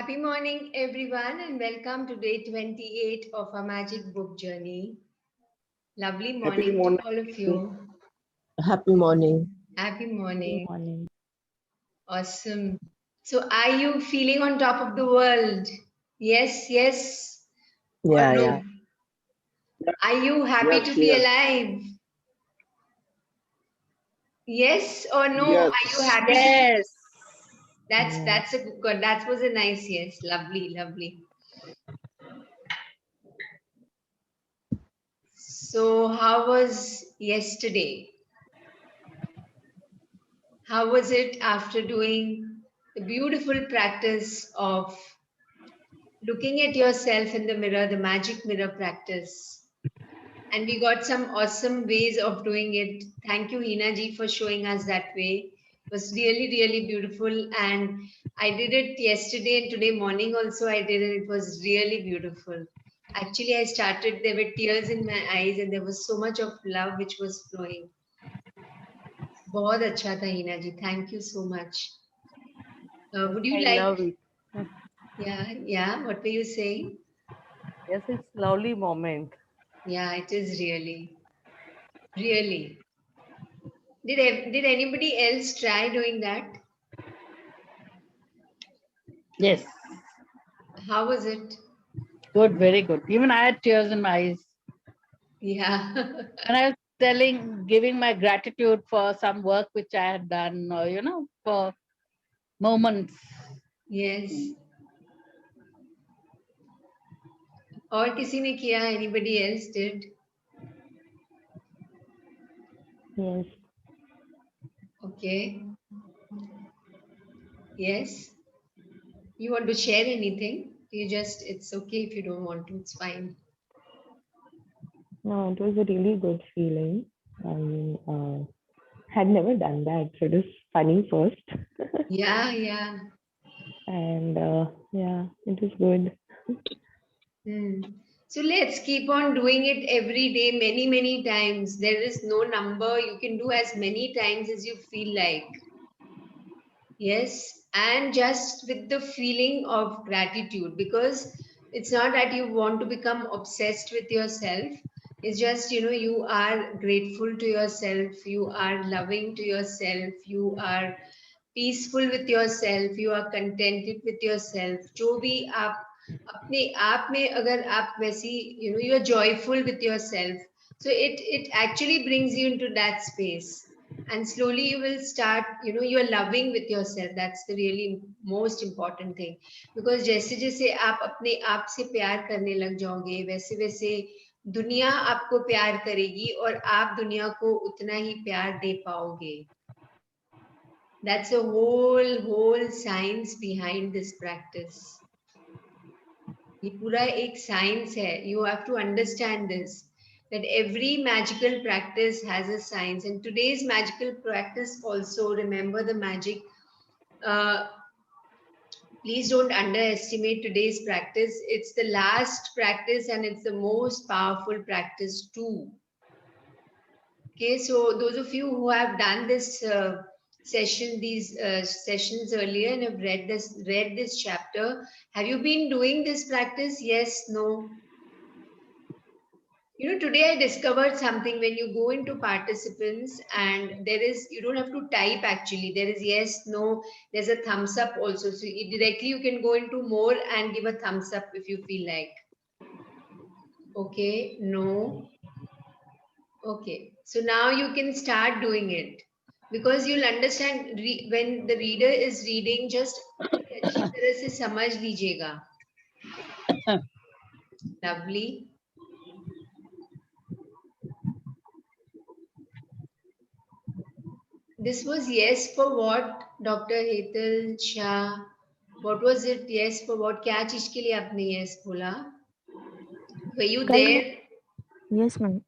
Happy morning, everyone, and welcome to day 28 of our magic book journey. Lovely Happy morning to morning. all of you. Happy morning. Happy Good morning. morning. Awesome. So, are you feeling on top of the world? Yes, yes, or Yeah, no? yeah. Are you happy to Yes, be yes, alive? Yes or no? Are you yes. happy to be? Yes. That's a good. That was a nice yes. Lovely, lovely. So, how was yesterday? How was it after doing the beautiful practice of looking at yourself in the mirror, the magic mirror practice? And we got some awesome ways of doing it. Thank you, Hina ji, for showing us that way. It was really, really beautiful. And I did it yesterday and today morning also I did it. It was really beautiful. Actually, I started, there were tears in my eyes and there was so much of love which was flowing. बहुत अच्छा था हीना जी. Thank you so much. Would you I like? love it. Yeah. What were you saying? Yes, it's lovely moment. Yeah, it is really, really. Did anybody else try doing that? Yes. How was it? Good, very good. Even I had tears in my eyes. Yeah. And I was giving my gratitude for some work which I had done, for moments. Yes. और किसी ने किया? Anybody else did? Yes. Okay. Yes. You want to share anything? It's okay if you don't want to. It's fine. No, it was a really good feeling. I had never done that, so it was funny first, Yeah. and yeah, it was good. Hmm. So let's keep on doing it every day, many, many times. There is no number. You can do as many times as you feel like. Yes. And just with the feeling of gratitude, because it's not that you want to become obsessed with yourself. It's just, you are grateful to yourself. You are loving to yourself. You are peaceful with yourself you are contented with yourself जो भी आप अपने आप में अगर आप वैसी you are joyful with yourself so it actually brings you into that space and slowly you will start you are loving with yourself. That's the really most important thing because जैसे जैसे आप अपने आप से प्यार करने लग जाओगे वैसे वैसे दुनिया आपको प्यार करेगी और आप दुनिया को उतना ही प्यार दे पाओगे. That's a whole science behind this practice. ये पूरा एक science है. You have to understand this. That every magical practice has a science, and today's magical practice also. Remember the magic. Uh, please don't underestimate today's practice. It's the last practice, and it's the most powerful practice too. Okay, so those of you who have done this these sessions earlier and have read this chapter, have you been doing this practice? Yes, no. Today I discovered something when you go into participants and you don't have to type actually. There is yes, no, there's a thumbs up also. So directly you can go into more and give a thumbs up if you feel like. Okay, no. Okay, so now you can start doing it because you'll understand when the reader is reading, just अच्छी तरह से समझ लीजिएगा. Lovely. This was yes for what, Dr. Hetal Shah? What was it? Yes for what? क्या चीज के लिए आपने yes बोला? Were you कल there? यस मैम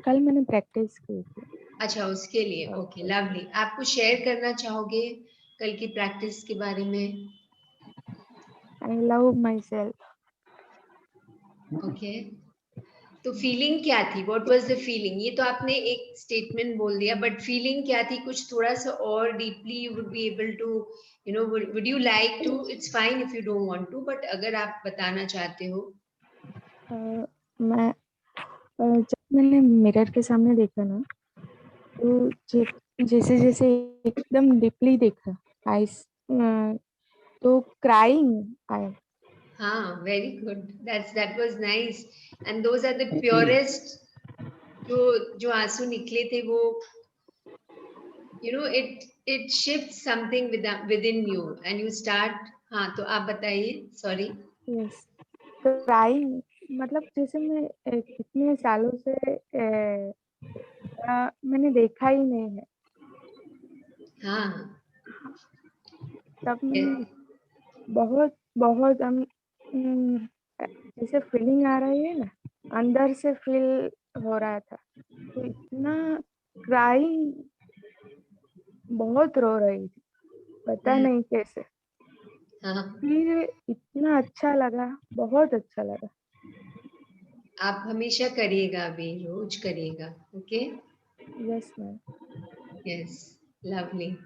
कल मैंने प्रैक्टिस की थी. अच्छा उसके लिए. Okay lovely. आप कुछ शेयर करना चाहोगे कल की प्रैक्टिस के बारे में? I love my self. Okay. तो फीलिंग क्या थी? What was the feeling? ये तो आपने एक स्टेटमेंट बोल दिया, बट फीलिंग क्या थी? कुछ थोड़ा सा और deeply you would be able to, you know, would you like to? It's fine if you don't want to, but अगर आप बताना चाहते हो. मैं जब मैंने मिरर के सामने देखा ना, तो जैसे जैसे एकदम डीपली देखा, आइस, तो क्राइंग आया. हाँ, very good. that was nice. And those are the purest, जो आंसू निकले थे वो, you know, it shifts something within you and you start. हाँ, तो आप बताइए. Sorry. यस, क्राइंग मतलब जैसे मैं कितने सालों से मैंने देखा ही नहीं है. हाँ. तब मैं बहुत बहुत जैसे फीलिंग आ रही है ना, अंदर से फील हो रहा था. तो इतना क्राइंग, बहुत रो रही थी, पता नहीं कैसे. हाँ, फिर इतना अच्छा लगा, बहुत अच्छा लगा. आप हमेशा करिएगा, अभी रोज करिएगा. Okay. Yes ma'am. Yes. Lovely.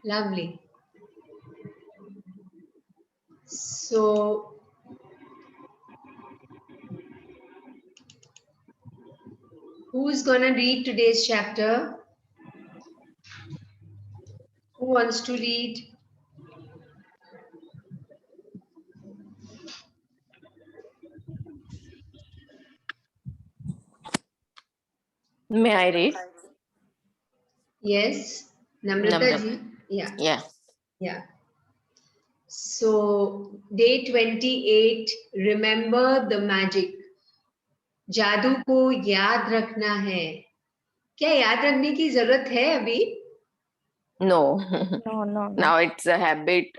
Lovely. So, who's gonna read today's chapter? Who wants to read? May I read? Yes, Namrata Namrata. ji. Yeah, Yeah. yeah. So, day 28, remember the magic. जादू को याद रखना है. क्या याद रखने की जरूरत है अभी? No. No no. Now it's a habit.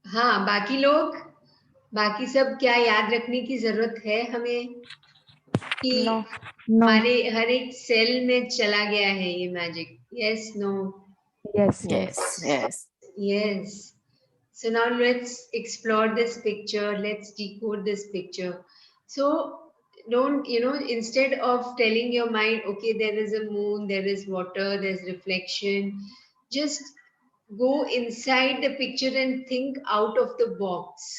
हाँ, बाकी लोग, बाकी सब क्या याद रखने की जरूरत है हमें? कि नो नो. हमारे हर एक सेल में चला गया है ये magic. Yes, no? Yes Yes. Yes. Yes. Yes. So now let's explore this picture. Let's decode this picture. So don't, you know, instead of telling your mind, okay, there is a moon, there is water, there's reflection, just go inside the picture and think out of the box.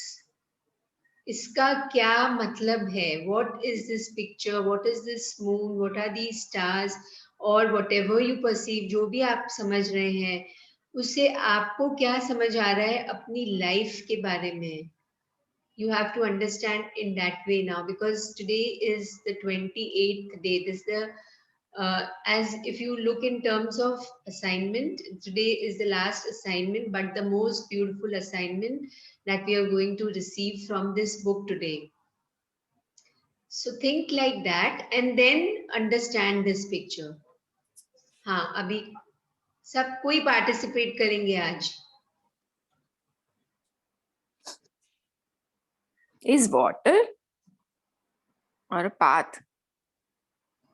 इसका क्या मतलब है? What is this picture? What is this moon? What are these stars? और whatever you perceive, जो भी आप समझ रहे हैं, उससे आपको क्या समझ आ रहा है अपनी लाइफ के बारे में? You have to understand in that way now, because today is the 28th day. This is the as if you look in terms of assignment, today is the last assignment, but the most beautiful assignment that we are going to receive from this book today. So think like that and then understand this picture. हाँ, अभी सब कोई participate करेंगे आज. Is water or a path?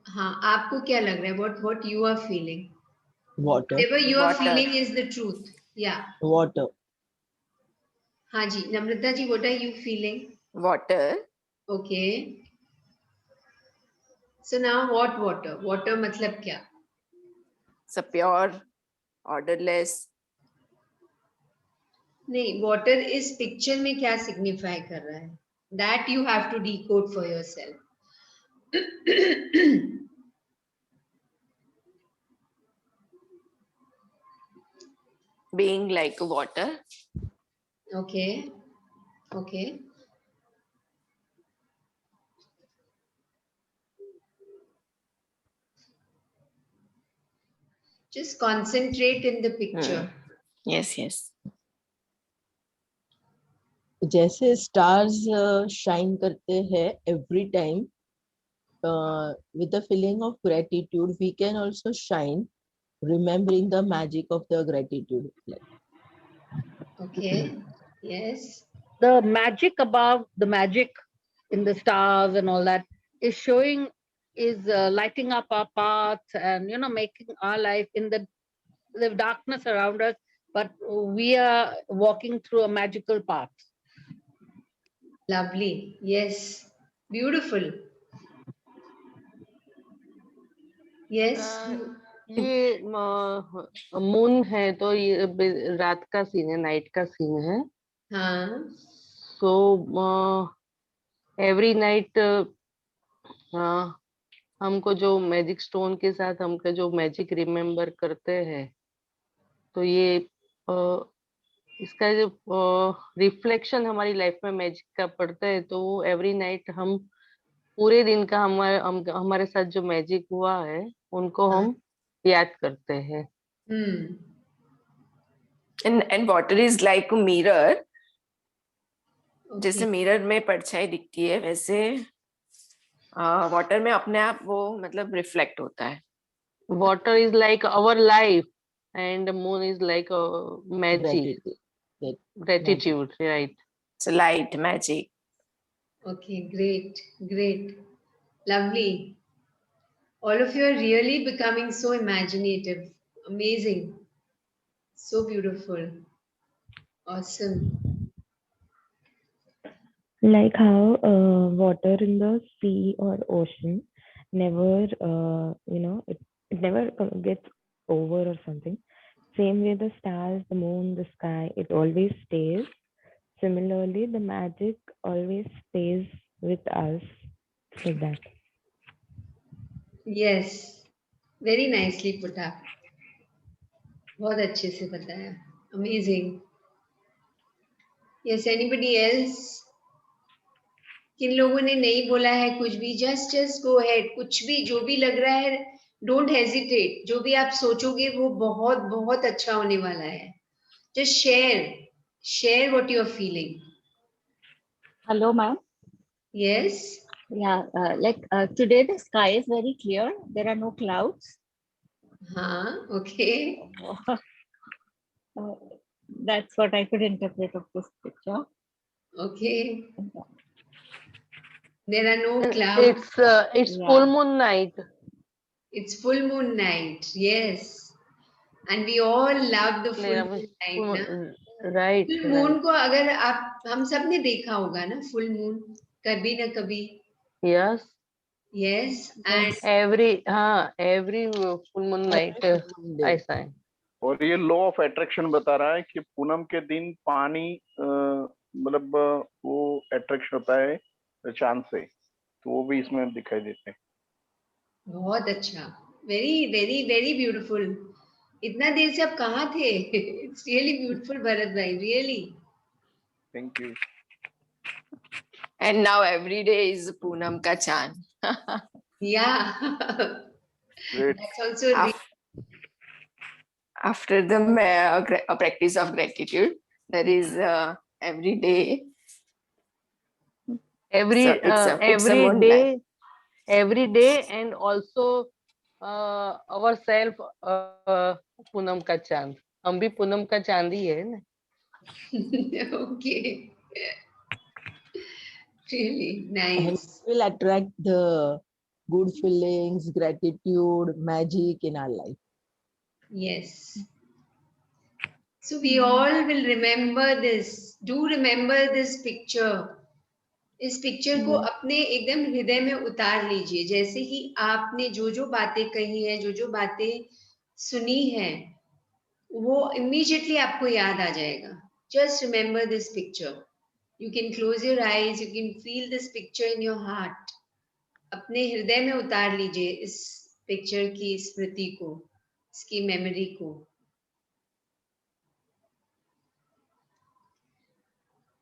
हाँ, आपको क्या लग रहा है? What you are feeling? Water. Whatever you are Water. feeling is the truth. Yeah. Water. हाँ जी, नम्रता जी, what are you feeling? Water. Okay. So now what water? Water मतलब क्या? It's a pure, orderless. नहीं, water इस picture में क्या signify कर रहा है? That you have to decode for yourself. Being like water. Okay. Okay. Just concentrate in the picture. Yes, yes. जैसे stars shine करते हैं every time with the feeling of gratitude, we can also shine, remembering the magic of the gratitude. Okay. Yes. The magic above, the magic in the stars and all that is showing, is lighting up our paths and, you know, making our life in the darkness around us, but we are walking through a magical path. Lovely. Yes. Beautiful. Yes. ये moon है तो ये रात का scene है, night का scene है. हाँ. सो एवरी नाइट हमको जो मैजिक स्टोन के साथ हमको जो मैजिक रिमेम्बर करते हैं, तो ये इसका जो रिफ्लेक्शन हमारी लाइफ में मैजिक का पड़ता है, तो एवरी नाइट हम पूरे दिन का हमारे साथ जो मैजिक हुआ है उनको हम याद करते हैं. And water is like a mirror. Okay. जैसे मिरर में परछाई दिखती है, वैसे वाटर में अपने आप वो मतलब रिफ्लेक्ट होता है. Water is like our life and moon is like a magic, gratitude, right? So light, magic. Okay, great, great. Lovely. All of you are really becoming so imaginative. Amazing. So beautiful. Awesome. Like how water in the sea or ocean never, it never gets over or something. Same way the stars, the moon, the sky, it always stays. Similarly, the magic always stays with us. Like that. Yes. Very nicely put up. बहुत अच्छे से बताया. Amazing. Yes, anybody else? किन लोगों ने नहीं बोला है कुछ भी? Just go ahead. कुछ भी जो भी लग रहा है, डोंट हेजिटेट. जो भी आप सोचोगे वो बहुत बहुत अच्छा होने वाला है. Just share what you are feeling. Hello, ma'am. Yes. Yeah, today the sky is very clear. There are no clouds. Okay. That's what I could interpret of this picture. Okay. There are no clouds. It's full moon night. It's full moon night. Yes. And we all love the full moon night. Na? Right. Full moon को अगर हम सब ने देखा होगा ना, full moon कभी ना कभी. Yes. Yes. And every full moon night ऐसा है. और ये लॉ ऑफ अट्रैक्शन बता रहा है कि पूनम के दिन पानी मतलब वो अट्रैक्शन होता है चांद से, तो वो भी इसमें दिखाई देते हैं. बहुत अच्छा. Very very very beautiful. इतना देर से आप कहाँ थे? इट्स रियली ब्यूटीफुल भरत भाई, really. Thank you. And now every day is Poonam ka chand. Yeah. Great. That's also After the practice of gratitude, there is every day. Every day, and also ourself Poonam का चांद. हम भी पूनम का चांद ही है ना. Okay. Really nice. Will attract the good feelings, gratitude, magic in our life. Yes. So we all will remember this. Do remember this picture. इस picture को अपने एकदम हृदय में उतार लीजिए. जैसे ही आपने जो जो बातें कही है, जो जो बातें सुनी है, वो immediately आपको याद आ जाएगा. Just remember this picture. You can close your eyes. You can feel this picture in your heart. अपने हृदय में उतार लीजिए इस पिक्चर की स्मृति को, इसकी मेमोरी को.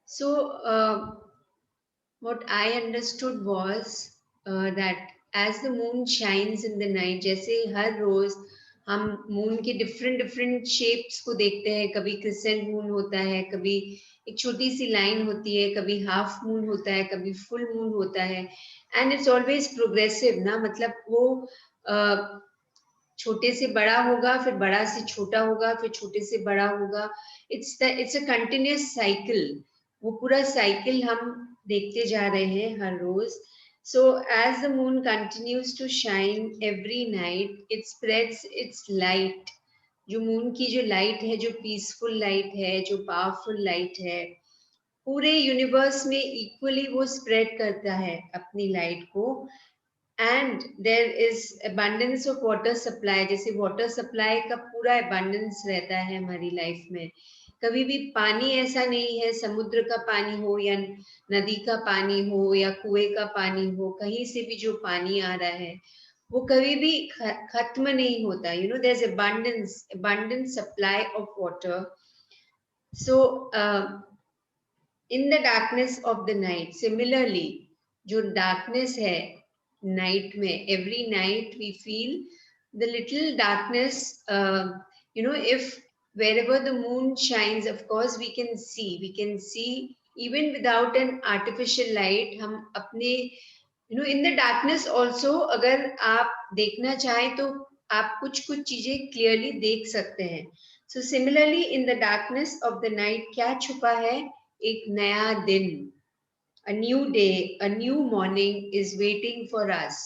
So what I understood was that as the moon shines in the night, जैसे हर रोज हम मून के डिफरेंट शेप्स को देखते हैं. कभी क्रिसेंट मून होता है, कभी एक छोटी सी लाइन होती है, कभी हाफ मून होता है, कभी फुल मून होता है. एंड इट्स ऑलवेज प्रोग्रेसिव ना, मतलब वो छोटे से बड़ा होगा, फिर बड़ा से छोटा होगा, फिर छोटे से बड़ा होगा. It's a continuous cycle. वो पूरा साइकिल हम देखते जा रहे हैं हर रोज. So as the moon continues to shine every night, it spreads its light. जो मून की जो लाइट है, जो पीसफुल लाइट है, जो पावरफुल लाइट है, पूरे यूनिवर्स में इक्वली वो स्प्रेड करता है अपनी लाइट को, and there is abundance of water supply. जैसे वाटर सप्लाई का पूरा abundance रहता है हमारी लाइफ में, कभी भी पानी ऐसा नहीं है, समुद्र का पानी हो या नदी का पानी हो या कुएं का पानी हो, कहीं से भी जो पानी आ रहा है वो कभी भी खत्म नहीं होता। You know there is abundance supply of water. So in the darkness of the night, similarly जो डार्कनेस है नाइट में, every night we feel the little darkness. You know, if wherever the moon shines, of course we can see even without an artificial light। हम अपने in the darkness also अगर आप देखना चाहें तो आप कुछ कुछ चीजें क्लियरली देख सकते हैं। So similarly in the darkness of the night क्या छुपा है? एक नया दिन, a new day, a new morning is waiting for us।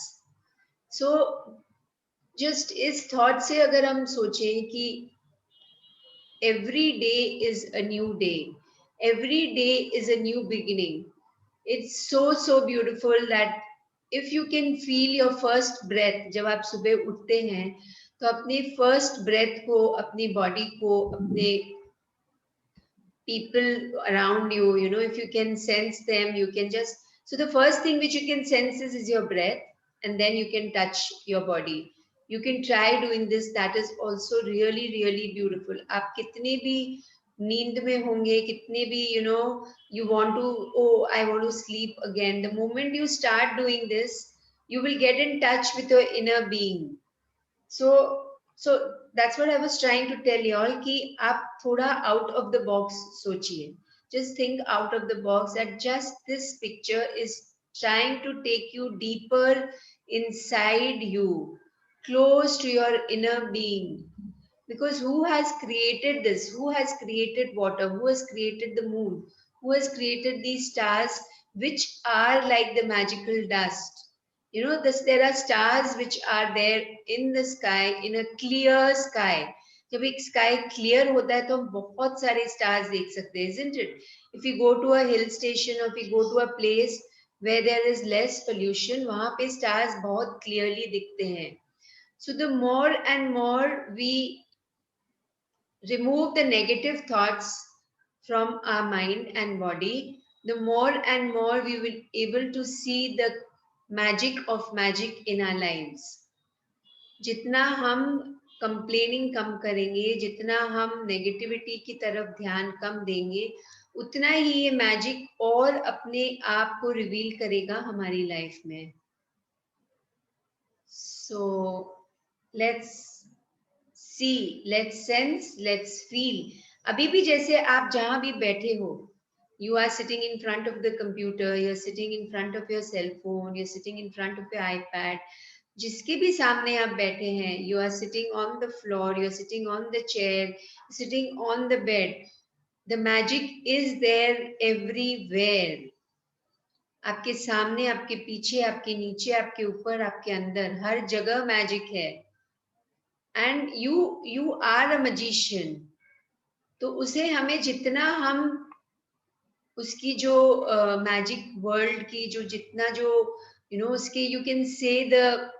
so just इस thought से अगर हम सोचें कि every day is a new day, every day is a new beginning, it's so beautiful that if you can feel your first breath, जब आप सुबह उठते हैं तो अपनी first breath को, अपनी body को, अपने people around you, if you can sense them, you can just, so the first thing which you can sense is your breath, and then you can touch your body। You can try doing this, that is also really beautiful। आप कितने भी नींद में होंगे, कितने भी you want to, oh I want to sleep again, the moment you start doing this you will get in touch with your inner being। so that's what I was trying to tell you all कि आप थोड़ा out of the box सोचिए। just think out of the box that just this picture is trying to take you deeper inside you, close to your inner being। because who has created this? Who has created water? Who has created the moon? Who has created these stars which are like the magical dust? There are stars which are there in the sky, in a clear sky। जब एक sky clear होता है तो हम बहुत सारे stars देख सकते हैं, isn't it? If you go to a hill station or if you go to a place where there is less pollution, वहाँ पे stars बहुत clearly दिखते हैं। So the more and more we remove the negative thoughts from our mind and body, the more and more we will able to see the magic of magic in our lives। जितना हम complaining कम करेंगे, जितना हम negativity की तरफ ध्यान कम देंगे, उतना ही ये मैजिक और अपने आप को रिवील करेगा हमारी लाइफ में। So let's see, let's sense, let's feel। अभी भी जैसे आप जहां भी बैठे हो, you are sitting in front of the computer, you're sitting in front of your cell phone, you're sitting in front of your iPad, जिसके भी सामने आप बैठे हैं, you are sitting on the floor, you're sitting on the chair, sitting on the bed, the magic is there everywhere। आपके सामने, आपके पीछे, आपके नीचे, आपके ऊपर, आपके अंदर, हर जगह मैजिक है। And you are a magician। तो उसे हमें जितना हम उसकी जो मैजिक वर्ल्ड की जो जितना जो उसके you can say the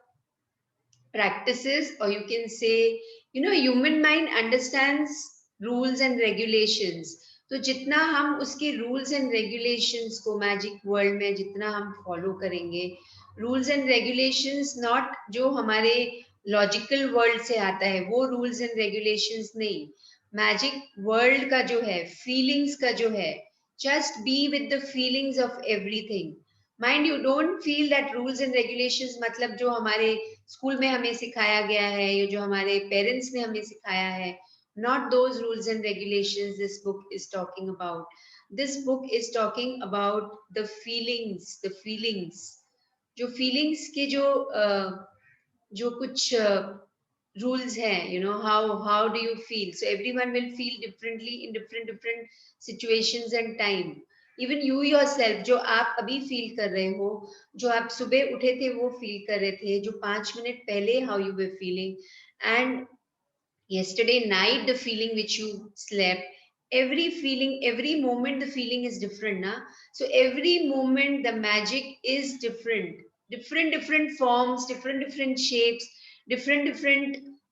practices, or you can say human mind understands rules and regulations। तो जितना हम उसके रूल्स एंड रेगुलेशंस को मैजिक वर्ल्ड में जितना हम फॉलो करेंगे, रूल्स एंड रेगुलेशंस नॉट जो हमारे लॉजिकल वर्ल्ड से आता है वो रूल्स एंड रेगुलेशंस नहीं, मैजिक वर्ल्ड का जो है, फीलिंग्स का जो है, just be with the feelings of everything. Mind you don't feel that rules and regulations मतलब जो हमारे स्कूल में हमें सिखाया गया है या जो हमारे पेरेंट्स ने हमें सिखाया है, not those rules and regulations this book is talking about। this book is talking about the feelings, जो feelings के जो कुछ rules हैं, how do you feel? So everyone will feel differently in different situations and time। even you yourself, जो आप अभी feel कर रहे हो, जो आप सुबह उठे थे वो feel कर रहे थे, जो 5 मिनट पहले how you were feeling, and yesterday night the feeling which you slept, every feeling, every moment, the feeling is different, na? So every moment, the magic is different. Different forms, different shapes, different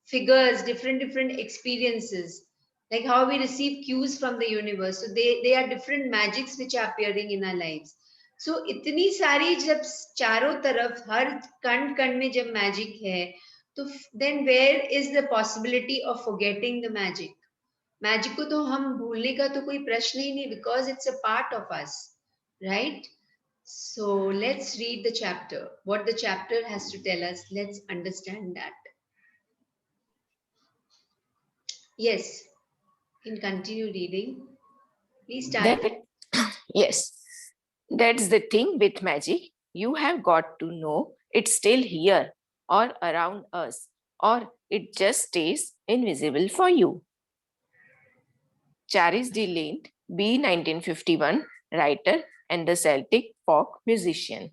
figures, different experiences. Like how we receive cues from the universe. So they are different magics which are appearing in our lives. So इतनी सारी जब चारों तरफ हर कण कण में जब magic है, तो then where is the possibility of forgetting the magic? Magic को तो हम भूलने का तो कोई प्रश्न ही नहीं, because it's a part of us, right? So let's read the chapter. What the chapter has to tell us, let's understand that. Yes, you can continue reading. Please start. Yes, that's the thing with magic. You have got to know it's still here or around us, or it just stays invisible for you. Charis D. Lane, B. 1951, writer and the Celtic folk musician.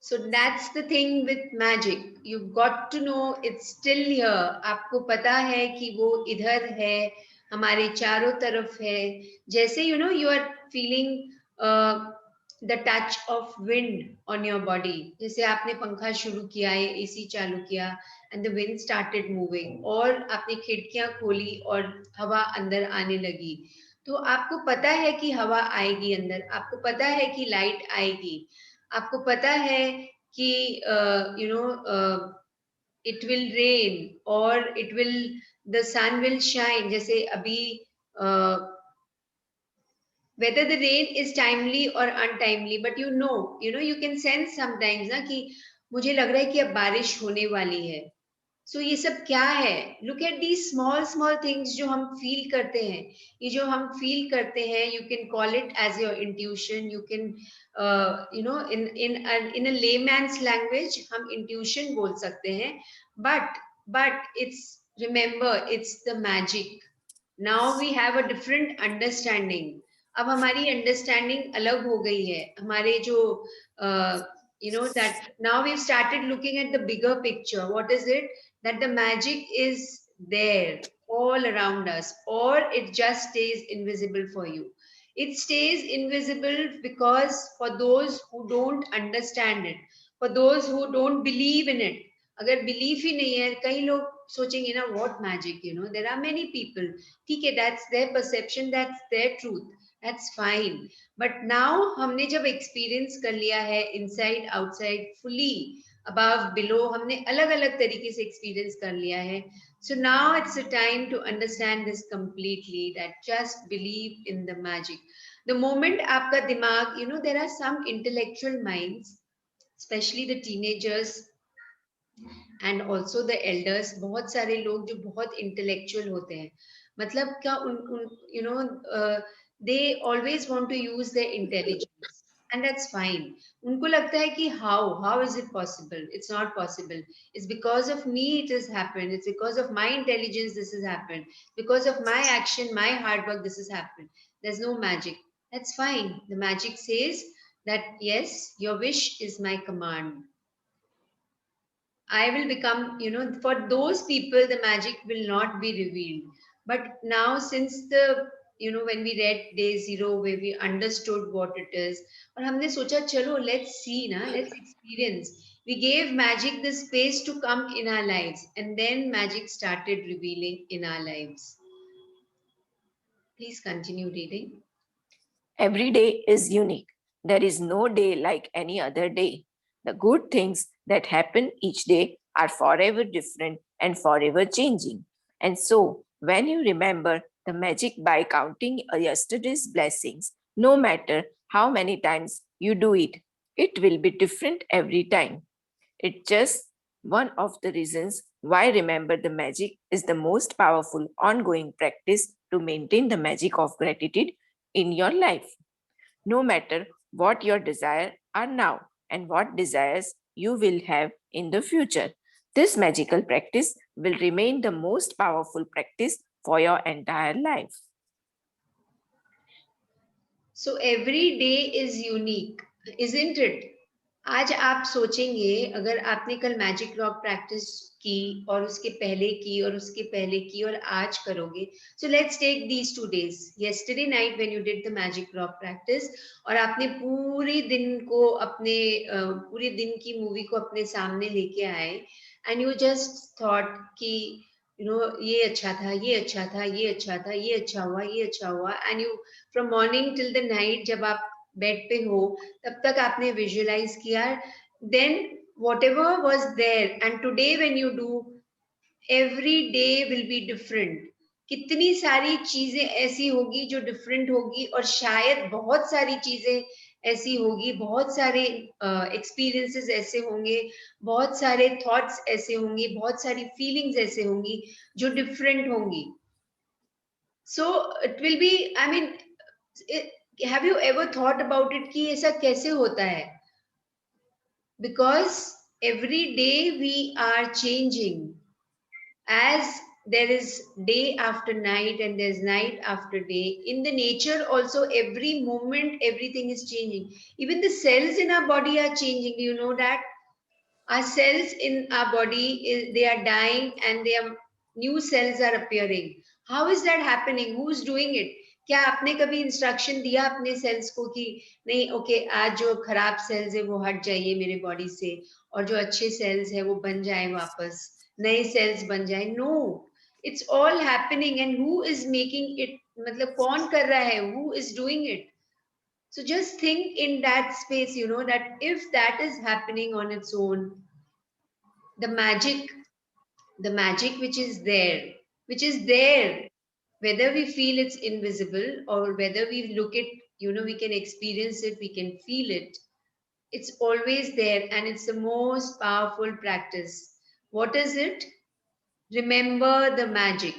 So that's the thing with magic. You've got to know it's still here. आपको पता है कि वो इधर है, हमारे चारों तरफ है. जैसे you know you are feeling the touch of wind on your body. जैसे आपने पंखा शुरू किया है, AC चालू किया, and the wind started moving. और आपने खिड़कियां खोली और हवा अंदर आने लगी. तो आपको पता है कि हवा आएगी अंदर. आपको पता है कि लाइट आएगी. आपको पता है कि you know it will rain or it will the sun will shine. जैसे अभी whether the rain is timely or untimely, but you know you can sense sometimes ना कि मुझे लग रहा है कि अब बारिश होने वाली है. So ये सब क्या है? Look at these small things जो हम feel करते हैं. ये जो हम feel करते हैं, you can call it as your intuition. You can you know in a layman's language हम intuition बोल सकते हैं. But it's, remember, it's the magic. Now we have a different understanding. अब हमारी understanding अलग हो गई है. हमारे जो you know that now we've started looking at the bigger picture. What is it? That the magic is there all around us, or it just stays invisible for you. It stays invisible because for those who don't understand it, for those who don't believe in it. अगर belief ही नहीं है, कई लोग सोचेंगे ना, what magic, you know, there are many people. ठीक है, that's their perception, that's their truth, that's fine. But now हमने जब experience कर लिया है inside, outside, fully, above, below, हमने अलग अलग तरीके से experience कर लिया है. So now it's a time to understand this completely, that just believe in the magic. The moment आपका दिमाग, you know, there are some intellectual minds, especially the teenagers and also the elders. बहुत सारे लोग जो बहुत intellectual होते हैं, मतलब क्या you know they always want to use their intelligence, and that's fine. उनको लगता है कि how is it possible? It's not possible. It's because of me it has happened. It's because of my intelligence this has happened. Because of my action, my hard work, this has happened. There's no magic. That's fine. The magic says that yes, your wish is my command. I will become, you know, for those people, the magic will not be revealed. But now, since the, you know, when we read Day Zero, where we understood what it is, और हमने सोचा चलो, let's see, na, let's experience. We gave magic the space to come in our lives, and then magic started revealing in our lives. Please continue reading. Every day is unique. There is no day like any other day. The good things that happen each day are forever different and forever changing. And so, when you remember the magic by counting yesterday's blessings, no matter how many times you do it, it will be different every time. It's just one of the reasons why remember the magic is the most powerful ongoing practice to maintain the magic of gratitude in your life. No matter what your desires are now and what desires you will have in the future, this magical practice will remain the most powerful practice for your entire life. So every day is unique, isn't it? आज आप सोचेंगे, अगर आपने कल magic rock practice की और उसके पहले की और उसके पहले की और आज करोगे, so let's take these 2 days, yesterday night when you did the magic rock practice, और आपने पूरे दिन को अपने पूरे दिन की मूवी को अपने सामने लेके आए, एंड यू जस्ट थॉट कि ये अच्छा था, ये अच्छा था, ये अच्छा था, ये अच्छा हुआ, ये अच्छा हुआ, and you from morning till the night जब आप बेड पे हो तब तक आपने विजुअलाइज किया, then whatever was there, and today when you do, every day will be different. कितनी सारी चीजें ऐसी होगी जो डिफरेंट होगी, और शायद बहुत सारी चीजें ऐसी होगी, बहुत सारे एक्सपीरियंसेस ऐसे होंगे, बहुत सारे थॉट्स ऐसे होंगे, बहुत सारी फीलिंग्स ऐसे होंगी जो डिफरेंट होंगी. So it will be, I mean, have you ever thought about it कि ऐसा कैसे होता है? Because every day we are changing, as there is day after night and there's night after day. In the nature also, every moment everything is changing. Even the cells in our body are changing. Do you know that? Our cells in our body, they are dying and new cells are appearing. How is that happening? Who's doing it? क्या आपने कभी instruction दिया अपने sales को कि नहीं, okay, आज जो खराब सेल्स है वो हट जाइए मेरे बॉडी से, और जो अच्छे सेल्स है वो बन जाए, वापस नए सेल्स बन जाए? No, it's all happening, and who is making it, मतलब कौन कर रहा है, who is doing it? So just think in that space, that if that is happening on its own, the magic which is there, whether we feel it's invisible or whether we look at, we can experience it, we can feel it. It's always there, and it's the most powerful practice. What is it? Remember the magic.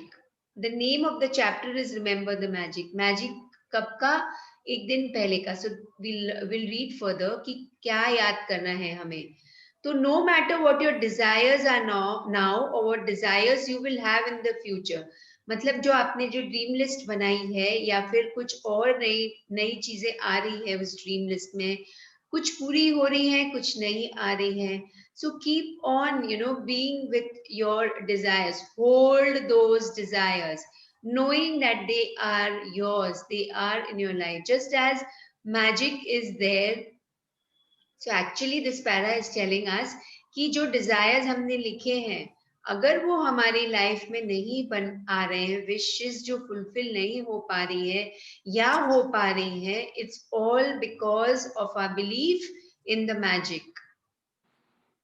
The name of the chapter is Remember the Magic. Magic कब का? एक दिन पहले का. So we'll read further कि क्या याद करना है हमें. So no matter what your desires are now or what desires you will have in the future, मतलब जो आपने जो ड्रीम लिस्ट बनाई है या फिर कुछ और नई नई चीजें आ रही है उस ड्रीम लिस्ट में, कुछ पूरी हो रही हैं, कुछ नहीं आ रही हैं. So keep on, being with your desires. Hold those desires, knowing that they are yours. They are in your life. Just as magic is there. So actually this para is telling us कि जो desires हमने लिखे हैं, अगर वो हमारी life में नहीं बन आ रहे हैं, विशेस जो फुलफिल नहीं हो पा रही है या हो पा रही है, it's all because of our belief in the magic.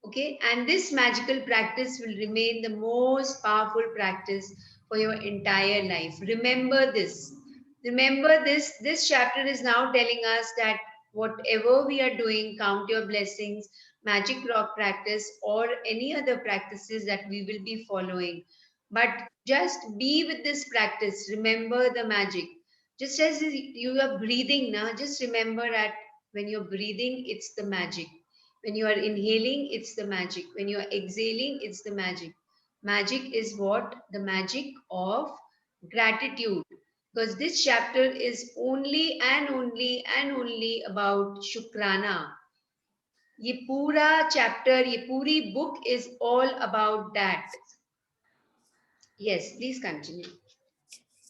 Okay, and this magical practice will remain the most powerful practice for your entire life. Remember this. Remember this. This chapter is now telling us that whatever we are doing, count your blessings, magic rock practice, or any other practices that we will be following. But just be with this practice. Remember the magic. Just as you are breathing now, just remember that when you're breathing, it's the magic. When you are inhaling, it's the magic. When you are exhaling, it's the magic. Magic is what? The magic of gratitude. Because this chapter is only and only and only about Shukrana. ये पूरा chapter, ये पूरी book is all about that. Yes, please continue.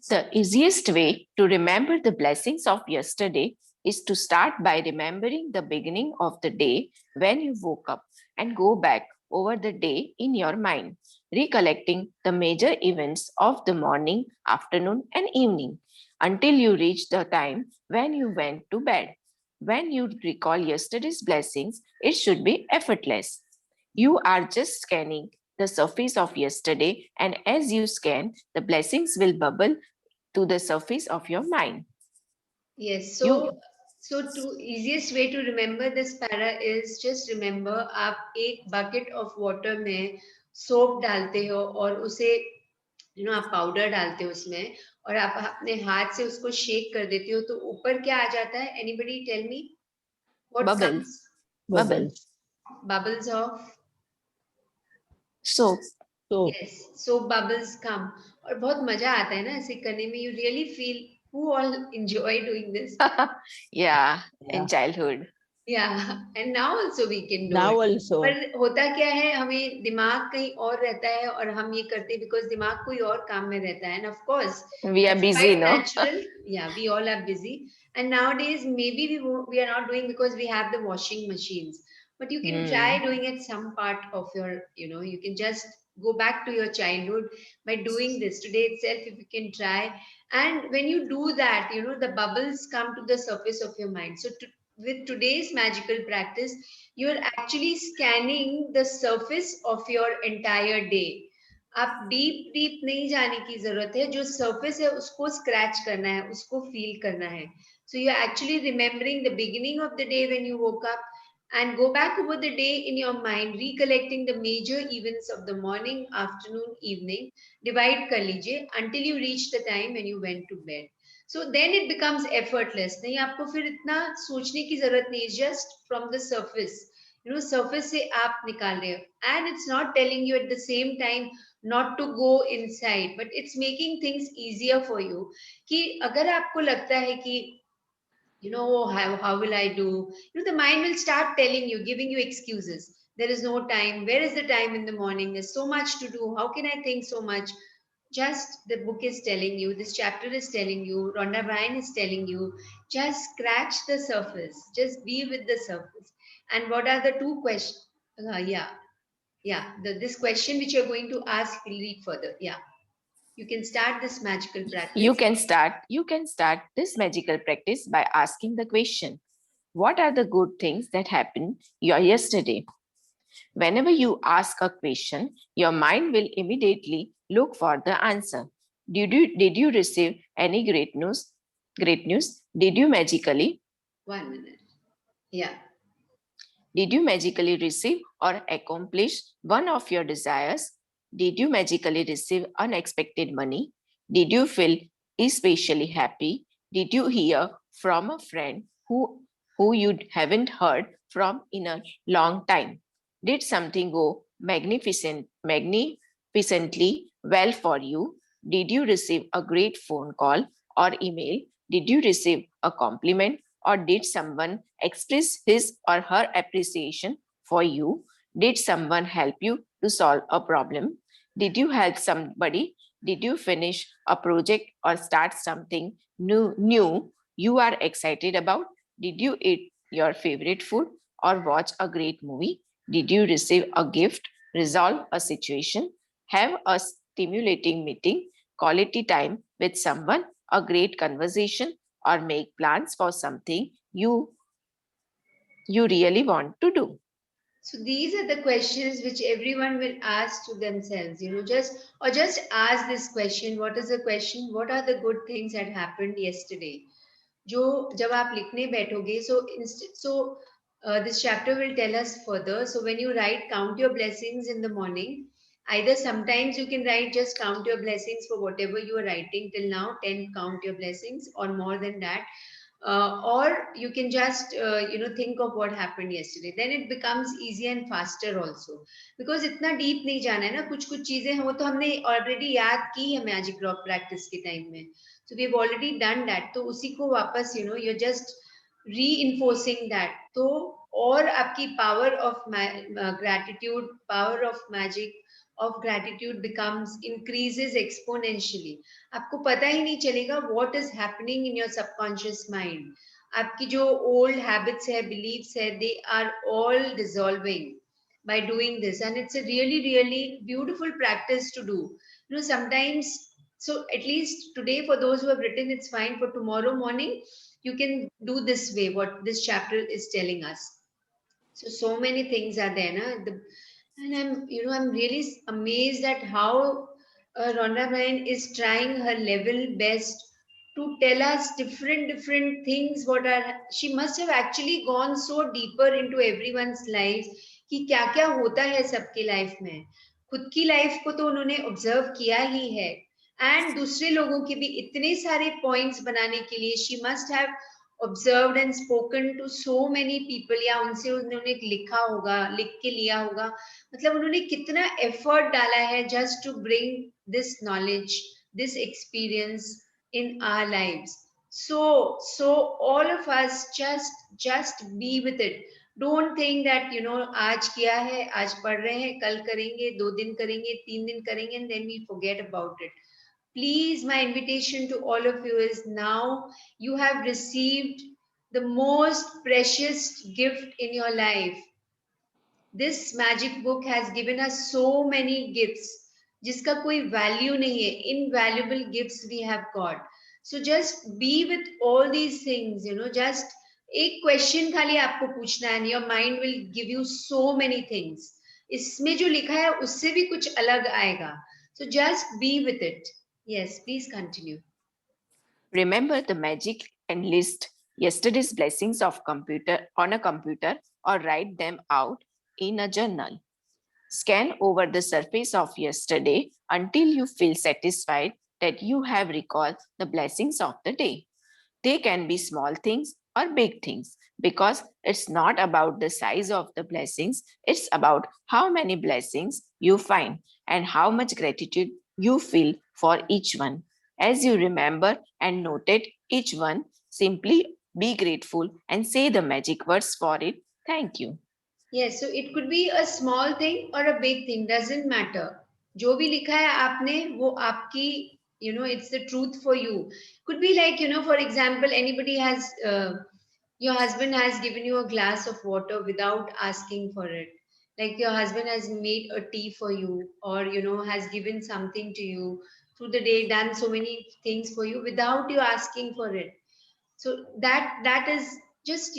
The easiest way to remember the blessings of yesterday is to start by remembering the beginning of the day when you woke up and go back over the day in your mind, recollecting the major events of the morning, afternoon, and evening until you reach the time when you went to bed. When you recall yesterday's blessings, it should be effortless. You are just scanning the surface of yesterday, and as you scan, the blessings will bubble to the surface of your mind. Yes, so to easiest way to remember this para is just remember, आप एक bucket of water में soap डालते हो और उसे आप powder डालते हो उसमें, और आप अपने हाथ से उसको शेक कर देते हो, तो ऊपर क्या आ जाता है? Anybody tell me what Bubbles. Bubbles. Bubbles of Soap. So yes, so bubbles come, और बहुत मजा आता है ना ऐसे करने में. You really feel, who all enjoy doing this? Yeah, yeah. in childhood. yeah, and now also we can do Now it. also. पर होता क्या है, हमें दिमाग कहीं और रहता है और हम ये करते हैं बिकॉज दिमाग कोई और काम में रहता है. And of course, We are that's busy, quite no? natural. Yeah, we all are busy. And nowadays, maybe we are not doing because we have the washing machines. But you can try doing it some part of your, you can just go back to your childhood by doing this today itself if you can try. And when you do that, the bubbles come to the surface of your mind. So with today's magical practice, you're actually scanning the surface of your entire day. आप deep deep नहीं जाने की जरूरत है, जो surface है उसको scratch करना है, उसको फील करना है. So you're actually remembering the beginning of the day when you woke up and go back over the day in your mind, recollecting the major events of the morning, afternoon, evening. Divide कर लीजिए until you reach the time when you went to bed. So then it becomes effortless. नहीं आपको फिर इतना सोचने की जरूरत नहीं. It's just from the surface. Surface से आप निकाल रहे हो. And it's not telling you at the same time not to go inside, but it's making things easier for you. कि अगर आपको लगता है कि how will I do? The mind will start telling you, giving you excuses. There is no time. Where is the time in the morning? There's so much to do. How can I think so much? Just the book is telling you, this chapter is telling you, Rhonda Byrne is telling you, just scratch the surface, just be with the surface. And what are the two questions? This question which you're going to ask, we'll read further. Yeah, you can start this magical practice. You can start this magical practice by asking the question, what are the good things that happened yesterday? Whenever you ask a question, your mind will immediately look for the answer. Did you receive any great news? Did you magically? 1 minute. Yeah. Did you magically receive or accomplish one of your desires? Did you magically receive unexpected money? Did you feel especially happy? Did you hear from a friend who you haven't heard from in a long time? Did something go magnificently well for you? Did you receive a great phone call or email? Did you receive a compliment? Or did someone express his or her appreciation for you? Did someone help you to solve a problem? Did you help somebody? Did you finish a project or start something new you are excited about? Did you eat your favorite food or watch a great movie? Did you receive a gift, resolve a situation, have a stimulating meeting, quality time with someone, a great conversation, or make plans for something you really want to do? So these are the questions which everyone will ask to themselves, just ask this question. What is the question? What are the good things that happened yesterday? जो जब आप लिखने बैठोगे, this chapter will tell us further. So when you write, count your blessings in the morning. Either sometimes you can write just count your blessings for whatever you are writing till now, 10 count your blessings or more than that. Or you can just think of what happened yesterday. Then it becomes easier and faster also, because इतना deep नहीं जाना है ना. कुछ चीजें हैं वो तो हमने already याद की है magic rock practice के time में. So we've already done that. तो उसी को वापस you're just reinforcing that. तो और आपकी power of gratitude, power of magic of gratitude becomes increases exponentially. आपको पता ही नहीं चलेगा what is happening in your subconscious mind. आपकी जो old habits है, beliefs है, they are all dissolving by doing this, and it's a really really beautiful practice to do. Sometimes, so at least today for those who have written, it's fine. For tomorrow morning you can do this way what this chapter is telling us. So many things are there, na? And I'm really amazed at how Rhonda Byrne is trying her level best to tell us different things. She must have actually gone so deeper into everyone's lives कि क्या क्या होता है सबके life में. खुद की life को तो उन्होंने ऑब्जर्व किया ही है, एंड दूसरे लोगों के भी इतने सारे पॉइंट्स बनाने के लिए she must have observed and spoken to so many people, या उनसे उन्होंने लिखा होगा, लिख के लिया होगा. मतलब उन्होंने कितना एफर्ट डाला है just to bring this knowledge, this experience in our lives. So all of us just be with it. Don't think that आज किया है, आज पढ़ रहे हैं, कल करेंगे, 2 दिन करेंगे, 3 दिन करेंगे, and then we forget about it. Please, my invitation to all of you is, now you have received the most precious gift in your life. This magic book has given us so many gifts जिसका कोई value नहीं है. Invaluable gifts we have got. So just be with all these things, just एक question खाली आपको पूछना है, and your mind will give you so many things. इसमें जो लिखा है उससे भी कुछ अलग आएगा. So just be with it. Yes, please continue. Remember the magic and list yesterday's blessings of computer on a computer or write them out in a journal. Scan over the surface of yesterday until you feel satisfied that you have recalled the blessings of the day. They can be small things or big things because it's not about the size of the blessings, it's about how many blessings you find and how much gratitude you feel for each one. As you remember and noted each one, simply be grateful and say the magic words for it. Thank you. Yes, so it could be a small thing or a big thing, doesn't matter. जो भी लिखा है आपने वो आपकी, it's the truth for you. Could be like, for example, anybody has, your husband has given you a glass of water without asking for it. Like your husband has made a tea for you, or, has given something to you through the day, done so many things for you without you asking for it. So that is just,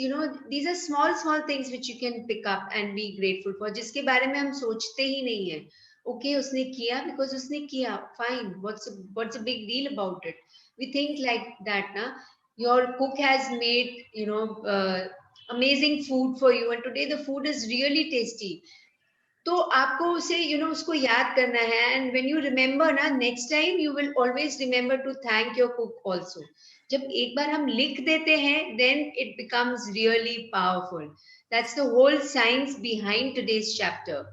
these are small things which you can pick up and be grateful for, जिसके बारे में हम सोचते ही नहीं है. Okay, उसने किया because उसने किया, fine, what's a big deal about it? We think like that, na? Your cook has made, amazing food for you, and today the food is really tasty. तो आपको उसे, उसको याद करना है, and when you remember ना, next time you will always remember to thank your cook also. जब एक बार हम लिख देते हैं, then it becomes really powerful. That's the whole science behind today's chapter,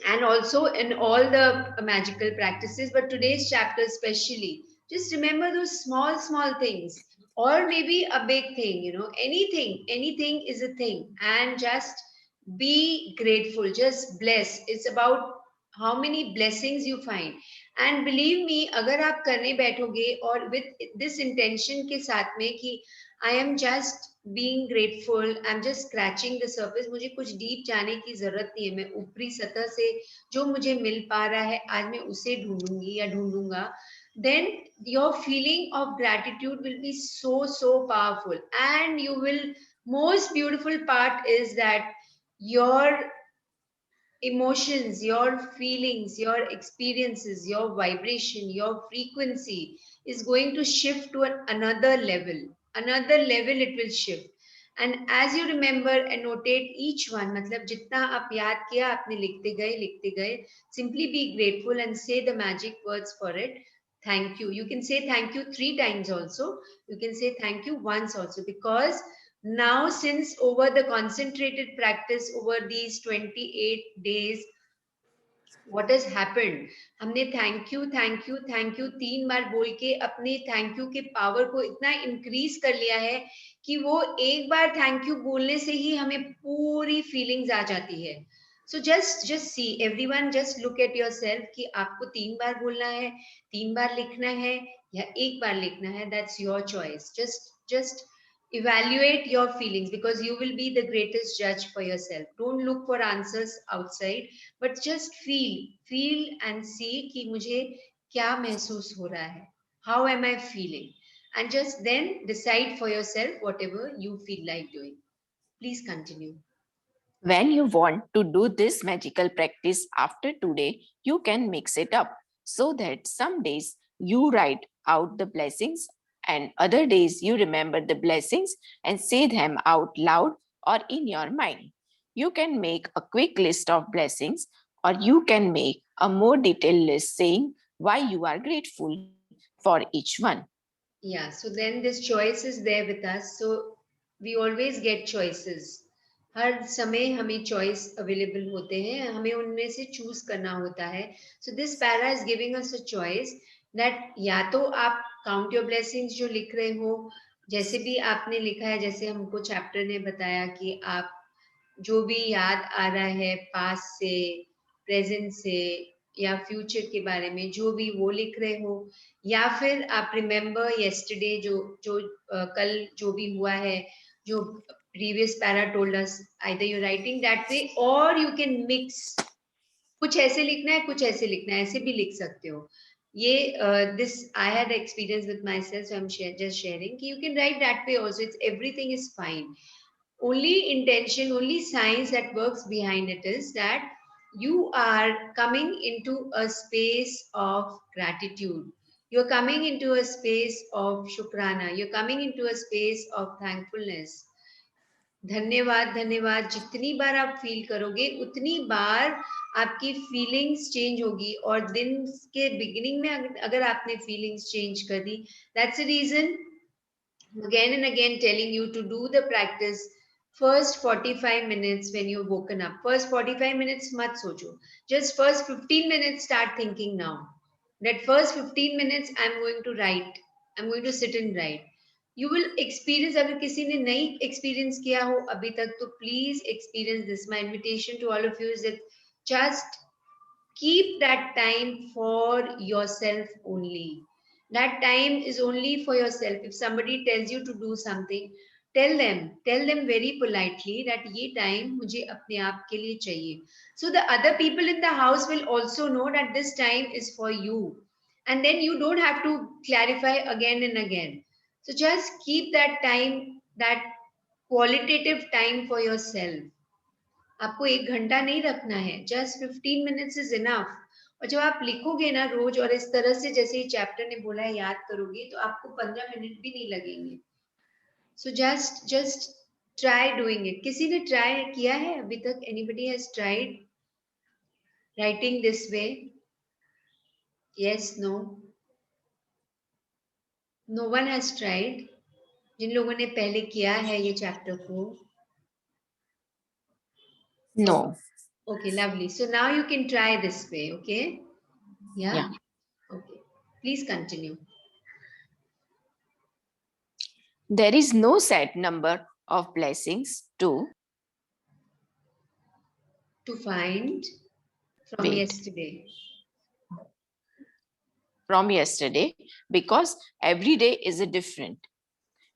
and also in all the magical practices, but today's chapter especially. Just remember those small things, or maybe a big thing, anything is a thing, and just be grateful, just bless. It's about how many blessings you find. And believe me, अगर आप करने बैठोगे और with this intention के साथ में कि I am just being grateful, I'm just scratching the surface, मुझे कुछ deep जाने की जरूरत नहीं है, मैं ऊपरी सतह से जो मुझे मिल पा रहा है आज मैं उसे ढूंढूंगी या ढूंढूंगा, then your feeling of gratitude will be so powerful. And you will, most beautiful part is that your emotions, your feelings, your experiences, your vibration, your frequency is going to shift to another level. Another level it will shift. And as you remember and notate each one, मतलब जितना आप याद किया आपने लिखते गए, simply be grateful and say the magic words for it. Thank you. You can say thank you 3 times also. You can say thank you once also, because now, since over the concentrated practice over these 28 days, what has happened? हमने thank you 3 बार बोल के अपने thank you के power को इतना increase कर लिया है कि वो एक बार thank you बोलने से ही हमें पूरी feelings आ जाती है. So just see, everyone just look at yourself कि आपको 3 बार बोलना है, 3 बार लिखना है या 1 बार लिखना है. That's your choice. Just evaluate your feelings, because you will be the greatest judge for yourself. Don't look for answers outside, but just feel and see कि मुझे क्या महसूस हो रहा है, how am I feeling, and just then decide for yourself whatever you feel like doing. Please continue. When you want to do this magical practice after today, you can mix it up so that some days you write out the blessings and other days you remember the blessings and say them out loud or in your mind. You can make a quick list of blessings, or you can make a more detailed list saying why you are grateful for each one. Yeah, so then this choice is there with us. So we always get choices. हर समय हमें choice available होते हैं, हमें उनमें से choose करना होता है. So this para is giving us a choice. that या तो आप काउंट योर ब्लेसिंग्स जो लिख रहे हो, जैसे भी आपने लिखा है, जैसे हमको चैप्टर ने बताया कि आप जो भी याद आ रहा है पास्ट से, प्रेजेंट से या फ्यूचर के बारे में, जो भी वो लिख रहे हो, या फिर आप रिमेम्बर येस्टरडे, जो कल जो भी हुआ है, जो previous para told us, either you writing that way और यू कैन मिक्स, कुछ ऐसे लिखना है, कुछ ऐसे लिखना है, ऐसे भी लिख सकते हो। ये this I had experience with myself, so I am just sharing कि you can write that way also, it's everything is fine. Only intention, only science that works behind it is that you are coming into a space of gratitude. You're coming into a space of shukrana. You're coming into a space of thankfulness. धन्यवाद धन्यवाद जितनी बार आप feel करोगे उतनी बार आपकी feelings change होगी, और दिन के बिगिनिंग में अगर आपने फीलिंग्स चेंज कर दी, that's the reason again and again telling you to do the practice. First 45 minutes when you're woken up, first 45 minutes mat socho, just first 15 minutes start thinking now. That first 15 minutes I'm going to write, I'm going to sit and write. You will experience, अगर किसी ने नहीं experience किया हो अभी तक, तो please experience this. My invitation to all of you is that just keep that time for yourself only. That time is only for yourself. If somebody tells you to do something, tell them very politely that ye time mujhe apne aap ke liye chahiye. So the other people in the house will also know that this time is for you. And then you don't have to clarify again and again. So just keep that time, that qualitative time for yourself. आपको 1 घंटा नहीं रखना है, just 15 minutes is enough. और जब आप लिखोगे ना रोज, और इस तरह से जैसे ही चैप्टर ने बोला है याद करोगे, तो आपको 15 मिनट भी नहीं लगेंगे. So just try doing it. किसी ने ट्राई किया है अभी तक? Anybody has tried writing this way? Yes, no? No one has tried? जिन लोगों ने पहले किया है ये चैप्टर को? No. Okay, lovely. So now you can try this way, okay? Yeah? Okay. Please continue. There is no set number of blessings to find from Wait. yesterday, because every day is a different.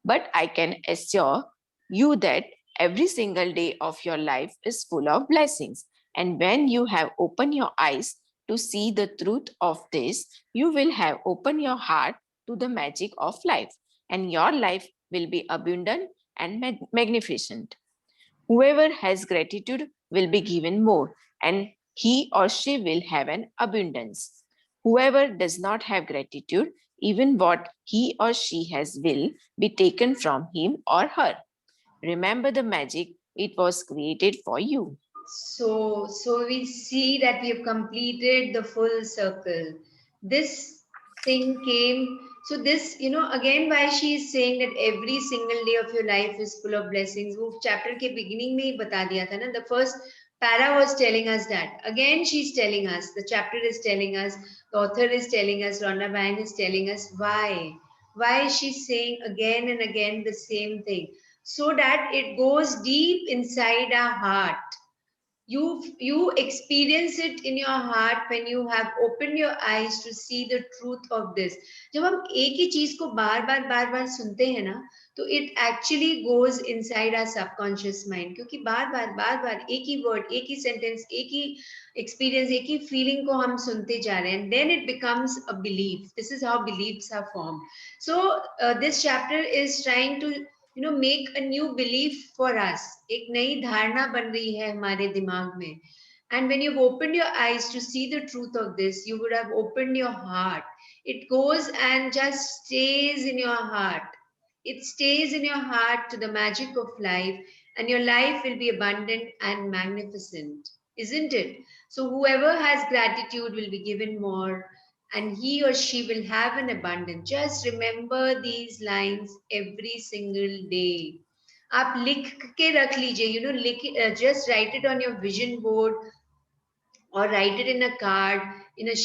But I can assure you that every single day of your life is full of blessings. And when you have opened your eyes to see the truth of this, you will have opened your heart to the magic of life, and your life will be abundant and magnificent. Whoever has gratitude will be given more, and he or she will have an abundance. Whoever does not have gratitude, even what he or she has will be taken from him or her. Remember the magic, it was created for you. So we see that we have completed the full circle. This thing came, so this, again, why she is saying that every single day of your life is full of blessings. वो chapter के beginning में ही बता दिया था ना. The first para was telling us that. Again she's telling us, the chapter is telling us, the author is telling us, Rhonda Byrne is telling us why is she saying again and again the same thing, so that it goes deep inside our heart. You experience it in your heart when you have opened your eyes to see the truth of this. जब हम एक ही चीज को बार बार सुनते हैं ना, तो it actually goes inside our subconscious mind, क्योंकि बार बार एक ही word, एक ही sentence, एक ही experience, एक ही feeling को हम सुनते जा रहे हैं, and then it becomes a belief. This is how beliefs are formed. So this chapter is trying to make a new belief for us. एक नई धारणा बन रही है हमारे दिमाग में. And when you've opened your eyes to see the truth of this, you would have opened your heart. It goes and just stays in your heart. It stays in your heart to the magic of life, and your life will be abundant and magnificent, isn't it? So whoever has gratitude will be given more, and he or she will have an abundance. Just remember these lines every single day. आप लिख के रख लीजिए, just write it on your vision board, or write it in a card, in a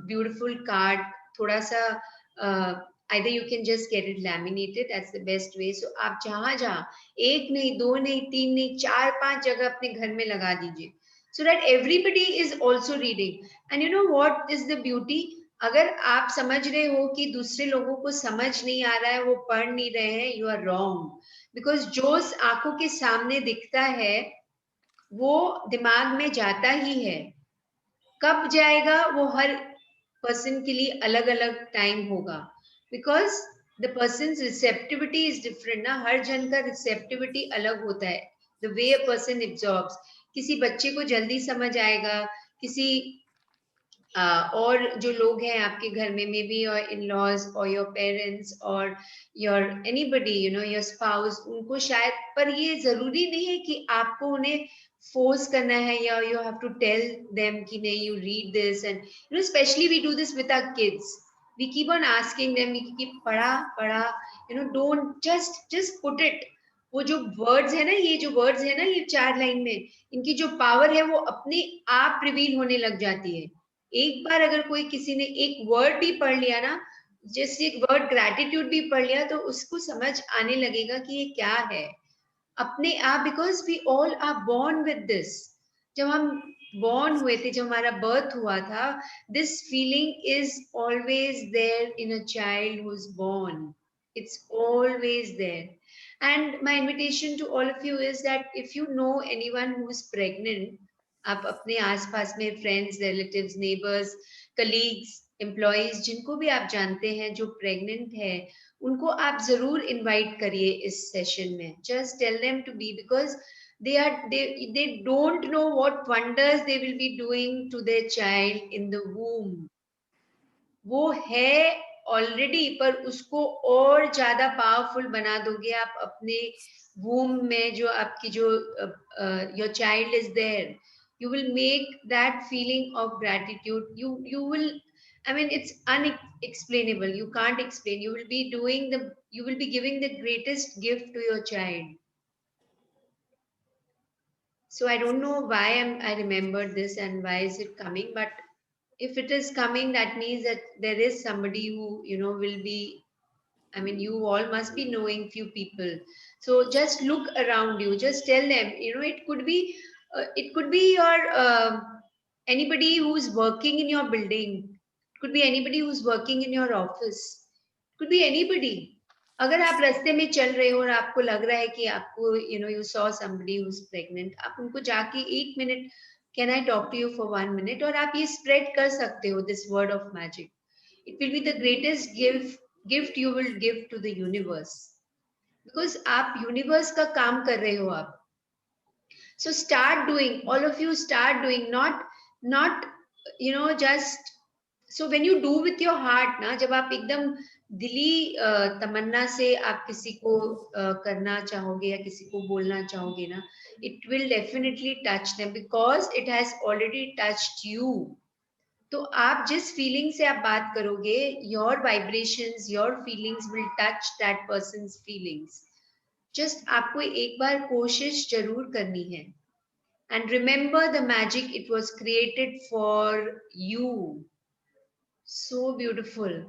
beautiful card, थोड़ा सा either you can just get it laminated, that's the best way. So आप जहाँ जहाँ एक नहीं, दो नहीं, तीन नहीं, चार पांच जगह अपने घर में लगा दीजिए, so that everybody is also reading. And you know what is the beauty? अगर आप समझ रहे हो कि दूसरे लोगों को समझ नहीं आ रहा है, वो पढ़ नहीं रहे हैं, you are wrong. Because जो आंखों के सामने दिखता है वो दिमाग में जाता ही है. कब जाएगा वो हर पर्सन के लिए अलग अलग टाइम होगा. Because the person's receptivity is different ना, हर जन का receptivity अलग होता है. The way a person absorbs. किसी बच्चे को जल्दी समझ आएगा, किसी और जो लोग हैं आपके घर में, मे बी योर इन-लॉज और योर पेरेंट्स और your anybody, you know, your spouse, उनको शायद, पर ये जरूरी नहीं है कि आपको उन्हें फोर्स करना है या you have to tell them कि नहीं, you read this. And you know, specially we do this with our kids. We keep on asking them कि पढ़ा पढ़ा, you know, don't just put it. वो जो वर्ड्स है ना, ये जो वर्ड्स है ना, ये 4 लाइन में, इनकी जो पावर है वो अपने आप रिवील होने लग जाती है. एक बार अगर कोई किसी ने एक वर्ड भी पढ़ लिया ना, जैसे एक वर्ड ग्रैटिट्यूड भी पढ़ लिया, तो उसको समझ आने लगेगा कि ये क्या है अपने आप. Because we all are born with this. जब हम बोर्न हुए थे, जब हमारा बर्थ हुआ था, this feeling is always there in a child who is born. It's always there. And my invitation to all of you is that if you know anyone who is pregnant, आप अपने आसपास में friends, relatives, neighbours, colleagues, employees, जिनको भी आप जानते हैं जो प्रेग्नेंट है, उनको आप जरूर इनवाइट करिए इस सेशन में. Just tell them to be, because they don't know what wonders they will be doing to their child in the womb. वो है ऑलरेडी, पर उसको और ज्यादा पावरफुल बना दोगे आप अपने womb में. जो आपकी जो your child is there, you will make that feeling of gratitude. You will, I mean, it's unexplainable. You can't explain. You will be giving the greatest gift to your child. So I don't know why I remembered this and why is it coming, but if it is coming, that means that there is somebody who, you know, will be, I mean, you all must be knowing few people. So just look around you, just tell them, you know, it could be your anybody who's working in your building, it could be anybody who's working in your office, it could be anybody. अगर आप रास्ते में चल रहे हो और आपको लग रहा है कि आपको, you know, you saw somebody who's pregnant, आप उनको जाके 1 minute, can I talk to you for 1 minute, और आप ये spread कर सकते हो this word of magic. It will be the greatest gift you will give to the universe, because आप universe का काम कर रहे हो आप. So start doing, all of you start doing, not you know, just so when you do with your heart ना, जब आप एकदम दिली तमन्ना से आप किसी को करना चाहोगे या किसी को बोलना चाहोगे ना, it will definitely touch them because it has already touched you. तो आप जिस फीलिंग से आप बात करोगे, your vibrations, your feelings will touch that person's feelings. Just आपको एक बार कोशिश जरूर करनी है. And remember the magic, it was created for you. So beautiful.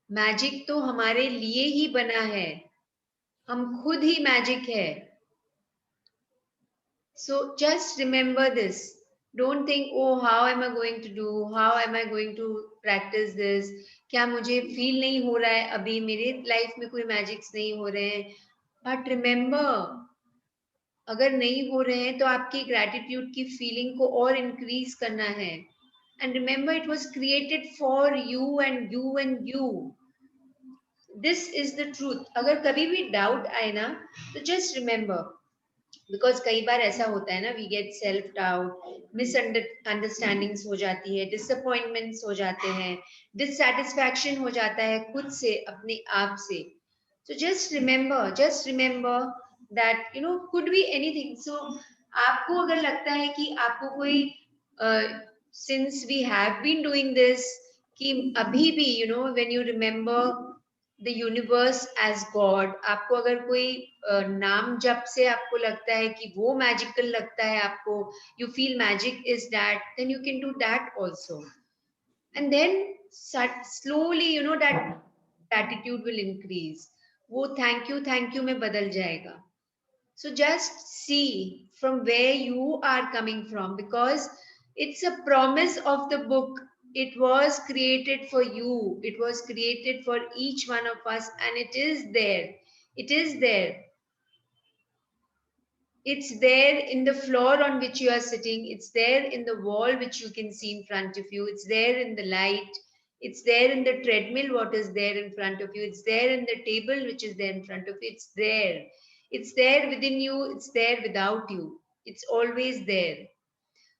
Magic तो हमारे लिए ही बना है, हम खुद ही मैजिक है. So just remember this. Don't think, oh, how am I going to do? How am I going to practice this? क्या मुझे फील नहीं हो रहा है अभी, मेरे लाइफ में कोई मैजिक्स नहीं हो रहे हैं. But remember, अगर नहीं हो रहे हैं तो आपकी ग्रैटिट्यूड की फीलिंग को और इंक्रीज करना है. And remember, it was created for you and you and you. This is the truth. अगर कभी भी डाउट आए ना, तो just remember, because कई बार ऐसा होता है ना, we get self doubt, misunderstandings हो जाती है, disappointments हो जाते हैं, dissatisfaction हो जाता है खुद से, अपने आप से. So just remember that, you know, could be anything. So आपको अगर लगता है कि आपको कोई since we have been doing this, कि अभी भी, you know, when you remember the universe as God, आपको अगर कोई नाम जप से आपको लगता है कि वो मैजिकल लगता है आपको, you feel magic is that, then you can do that also. and then slowly, you know, that gratitude will increase. वो thank you में बदल जाएगा. So just see from where you are coming from, because it's a promise of the book. It was created for you. It was created for each one of us, and it is there. It is there. It's there in the floor on which you are sitting. It's there in the wall which you can see in front of you. It's there in the light. It's there in the treadmill, what is there in front of you. It's there in the table which is there in front of you. It's there. It's there within you. It's there without you. It's always there.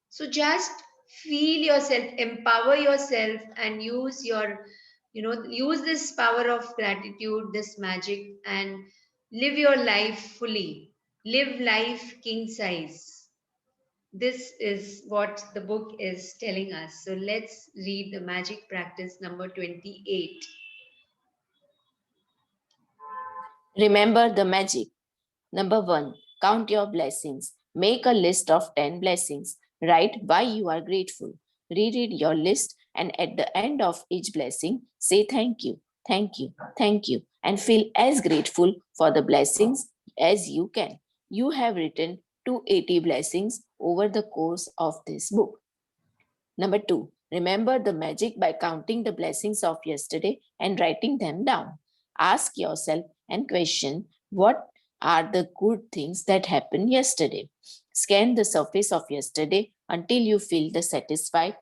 So just feel yourself, empower yourself, and use your, use this power of gratitude, this magic, and live your life fully. Live life king size. This is what the book is telling us. So let's read the magic practice number 28. Remember the magic. Number 1, count your blessings. Make a list of 10 blessings. Write why you are grateful. Reread your list, and at the end of each blessing, say thank you, thank you, thank you, and feel as grateful for the blessings as you can. You have written 280 blessings over the course of this book. Number 2, remember the magic by counting the blessings of yesterday and writing them down. Ask yourself and question, what are the good things that happened yesterday? Scan the surface of yesterday until you feel satisfied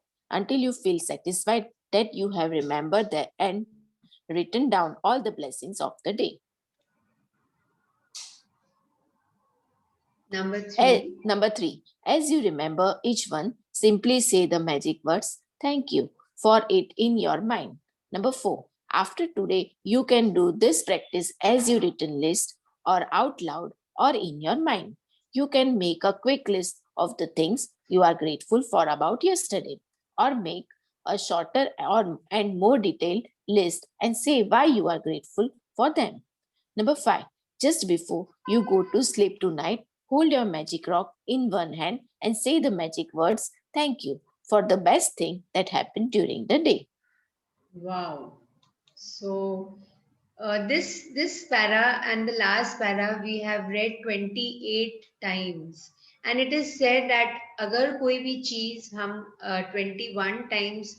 that you have remembered that and written down all the blessings of the day. Number 3, as you remember each one, simply say the magic words, thank you, for it in your mind. Number 4, after today, you can do this practice as you written list or out loud or in your mind. You can make a quick list of the things you are grateful for about yesterday, or make a shorter and more detailed list and say why you are grateful for them. Number 5, just before you go to sleep tonight, hold your magic rock in one hand and say the magic words, thank you, for the best thing that happened during the day. Wow. So this para and the last para we have read 28 times, and it is said that अगर कोई भी चीज हम 21 times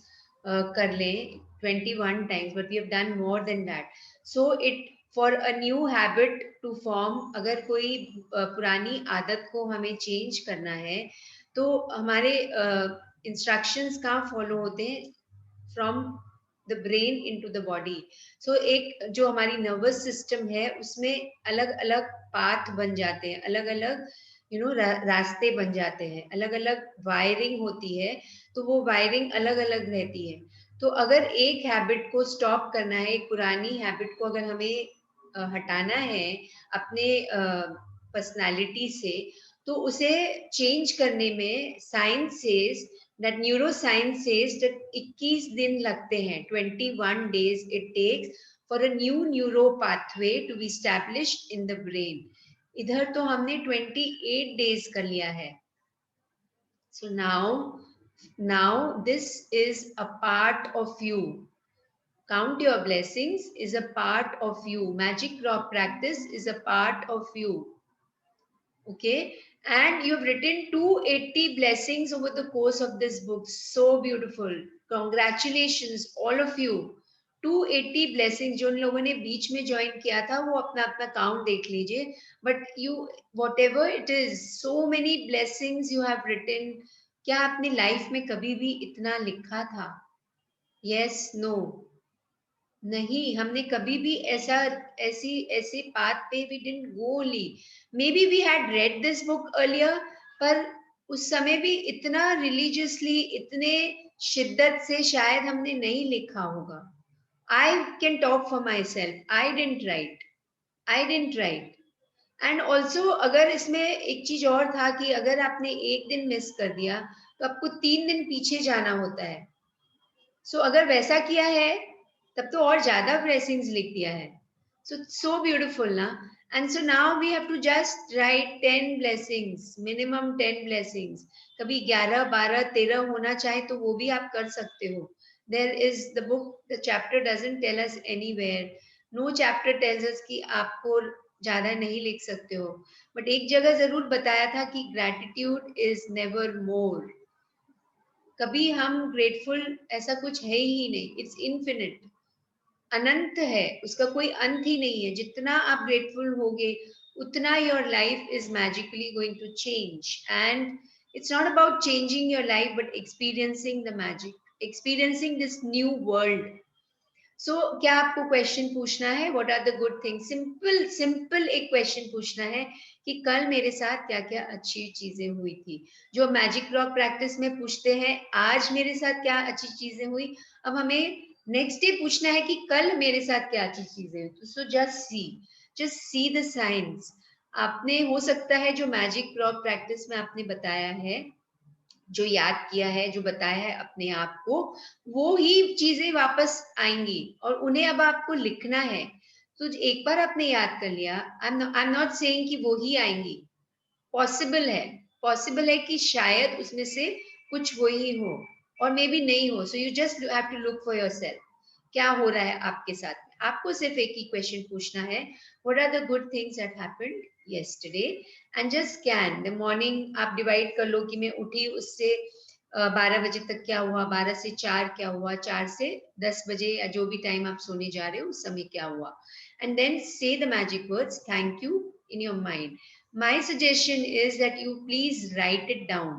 कर लें, 21 times, but we have done more than that. So it, for a new habit to form, अगर कोई पुरानी आदत को हमें चेंज करना है, तो हमारे इंस्ट्रक्शंस कहाँ फॉलो होते हैं? From the brain into the body. So एक जो हमारी नर्वस सिस्टम है उसमें अलग अलग पाथ बन जाते हैं, अलग अलग रास्ते बन जाते हैं, अलग अलग वायरिंग होती है, तो वो वायरिंग अलग अलग रहती है. तो अगर एक हैबिट को स्टॉप करना है, एक पुरानी हैबिट को अगर हमें हटाना है अपने पर्सनालिटी से, तो उसे चेंज करने में science says that neuroscience says that 21 दिन लगते हैं, 21 days it takes for a new neuro pathway to be established in the brain. इधर तो हमने 28 days कर लिया है. So now this is a part of you. Count your blessings is a part of you. Magic rock practice is a part of you. Okay, and you've written 280 blessings over the course of this book. So beautiful. Congratulations, all of you. 280 blessings. जो उन लोगों ने बीच में join किया था वो अपना अपना काउंट देख लीजिए. But you, whatever it is, so many blessings you have written. क्या आपने लाइफ में कभी भी इतना लिखा था? Yes, no. नहीं, हमने कभी भी ऐसी बात पे we didn't go only. Maybe we had read this book earlier, पर उस समय भी इतना religiously, इतने शिद्दत से शायद हमने नहीं लिखा होगा. I can talk for myself. I didn't write. And also अगर इसमें एक चीज और था कि अगर आपने एक दिन मिस कर दिया तो आपको 3 दिन पीछे जाना होता है. So अगर वैसा किया है तब तो और ज्यादा blessings लिख दिया है. So beautiful ना. And so now we have to just write 10 blessings, minimum 10 blessings. कभी 11, 12, 13 होना चाहे तो वो भी आप कर सकते हो. There is the chapter doesn't tell us anywhere. No chapter tells us कि आपको ज्यादा नहीं लिख सकते हो, बट एक जगह जरूर बताया था कि gratitude is never more. कभी हम grateful ऐसा कुछ है ही नहीं. It's infinite. अनंत है, उसका कोई अंत ही नहीं है. जितना आप grateful होगे उतना your life is magically going to change. And it's not about changing your life but experiencing the magic, experiencing this new world. So क्या आपको क्वेश्चन पूछना है? What are the good things? Simple एक question पूछना है कि कल मेरे साथ क्या क्या अच्छी चीजें हुई थी. जो मैजिक रॉक प्रैक्टिस में पूछते हैं आज मेरे साथ क्या अच्छी चीजें हुई, अब हमें नेक्स्ट डे पूछना है कि कल मेरे साथ क्या अच्छी चीजें हुई. So just see the science. आपने हो सकता है जो मैजिक रॉक प्रैक्टिस में आपने बताया है, जो याद किया है, जो बताया है अपने आप को, वो ही चीजें वापस आएंगी और उन्हें अब आपको लिखना है. तो एक बार आपने याद कर लिया, आई एम नॉट सेइंग कि वो ही आएंगी. पॉसिबल है कि शायद उसमें से कुछ वो ही हो और मे बी नहीं हो. So you just have to look for yourself. क्या हो रहा है आपके साथ? आपको सिर्फ एक ही क्वेश्चन पूछना है, what are the good things that happened yesterday, and just scan the morning. आप डिवाइड कर लो कि मैं उठी उससे 12 बजे तक क्या हुआ, 12 से 4 क्या हुआ, 4 से 10 बजे या जो भी टाइम आप सोने जा रहे हो उस समय क्या हुआ. And then say the magic words thank you in your mind. My suggestion is that you please write it down.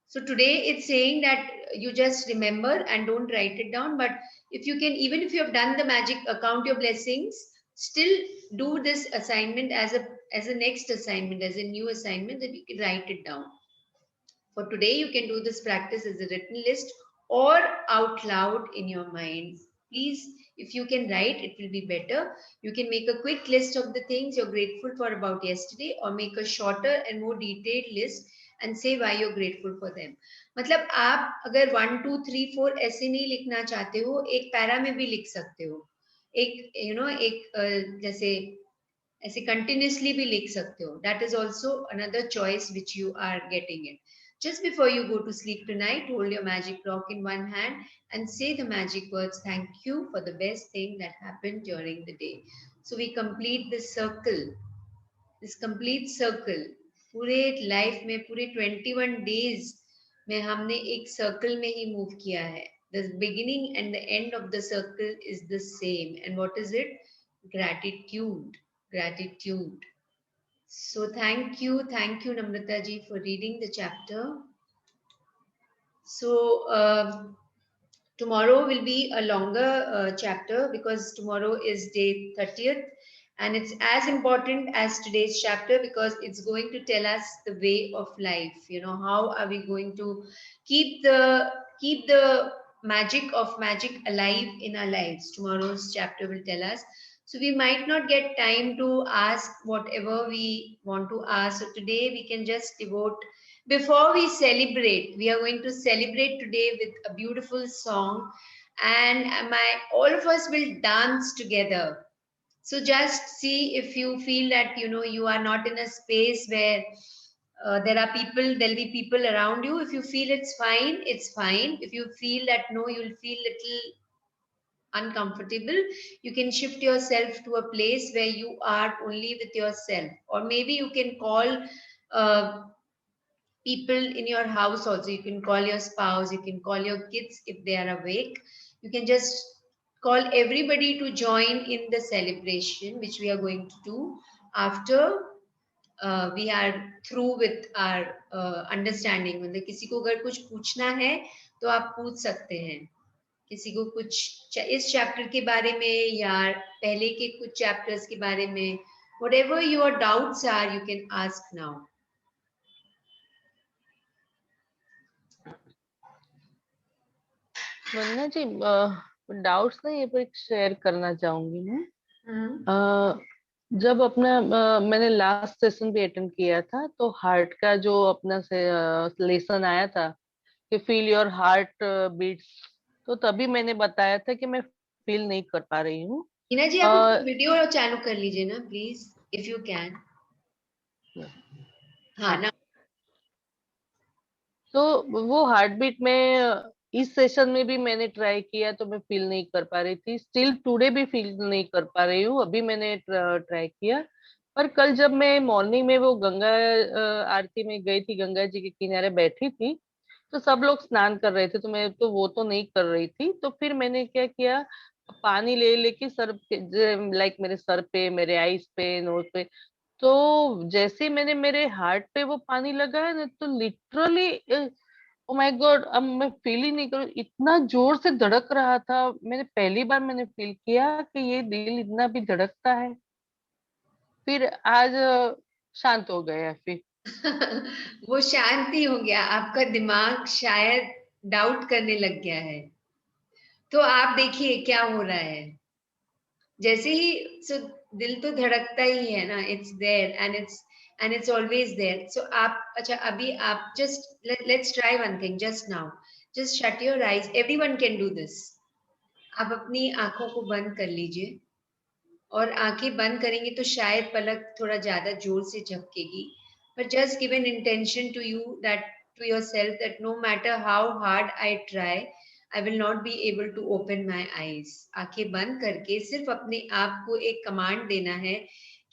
So today it's saying that you just remember and don't write it down. But if you can, even if you have done the magic, count your blessings, still do this assignment as a next assignment, as a new assignment, that you can write it down. For today, you can do this practice as a written list or out loud in your mind. Please, if you can write, it will be better. You can make a quick list of the things you're grateful for about yesterday, or make a shorter and more detailed list and say why you're grateful for them. मतलब आप अगर 1 2 3 4 ऐसे नहीं लिखना चाहते हो, एक para में भी लिख सकते हो. एक जैसे ऐसे continuously भी लिख सकते हो. That is also another choice which you are getting it. Just before you go to sleep tonight, hold your magic rock in one hand and say the magic words, thank you for the best thing that happened during the day. So we complete this circle, this complete circle. पूरे life में, पूरे 21 days में हमने एक circle में ही move किया है. The beginning and the end of the circle is the same. And what is it? Gratitude. Gratitude. So thank you Namrata ji for reading the chapter. So tomorrow will be a longer chapter because tomorrow is day 30th and it's as important as today's chapter because it's going to tell us the way of life. You know, how are we going to keep the magic of magic alive in our lives? Tomorrow's chapter will tell us. So we might not get time to ask whatever we want to ask. So today we can just devote, before we celebrate, we are going to celebrate today with a beautiful song and all of us will dance together. So just see if you feel that, you know, you are not in a space where there'll be people around you. If you feel it's fine, it's fine. If you feel that no, you'll feel little uncomfortable, you can shift yourself to a place where you are only with yourself, or maybe you can call people in your house also. You can call your spouse, you can call your kids if they are awake. You can just call everybody to join in the celebration which we are going to do after we are through with our understanding. मतलब किसी को अगर कुछ पूछना है तो आप पूछ सकते हैं, किसी को कुछ इस चैप्टर के बारे में या पहले के कुछ चैप्टर्स के बारे में, whatever your doubts are, you can ask now. Vandana ji, doubts नहीं ये पर शेयर करना चाहूंगी मैं. जब अपना मैंने लास्ट सेशन भी अटेंड किया था तो हार्ट का जो अपना से लेसन आया था कि फील योर हार्ट बीट्स, तो तभी मैंने बताया था कि मैं फील नहीं कर पा रही हूँ. हीना जी आप वीडियो चालू कर लीजिए ना प्लीज, इफ यू कैन. हाँ ना. तो वो हार्ट बीट में इस सेशन में भी मैंने ट्राई किया तो मैं फील नहीं कर पा रही थी, स्टिल टुडे भी फील नहीं कर पा रही हूँ। अभी मैंने ट्राई किया, पर कल जब मैं मॉर्निंग में वो गंगा आरती में गई थी, गंगा जी के किनारे बैठी थी, तो सब लोग स्नान कर रहे थे, तो मैं तो वो तो नहीं कर रही थी। तो फिर मैंने क्या किया, पानी ले लेके सर पे, लाइक मेरे सर पे, मेरे आईज पे, नोज पे, तो जैसे मैंने मेरे हार्ट पे वो पानी लगाया ना, तो लिटरली ओ माय गॉड, अब मैं फील ही नहीं करूँ, इतना जोर से धड़क रहा था। मैंने पहली बार मैंने फील किया कि ये दिल इतना भी धड़कता है। फिर आज शांत हो गया फिर। वो शांति हो गया, आपका दिमाग शायद डाउट करने लग गया है। तो आप देखिए क्या हो रहा है। जैसे ही दिल तो धड़कता ही है ना, it's there and it's always there. So आप, अच्छा अभी आप just let's try one thing just now, just shut your eyes, everyone can do this. आप अपनी आंखों को बंद कर लीजिए, और आंखें बंद करेंगे तो शायद पलक थोड़ा ज्यादा जोर से झपकेगी, but just give an intention to you, that to yourself, that no matter how hard I try, I will not be able to open my eyes. आंखें बंद करके सिर्फ अपने आप को एक कमांड देना है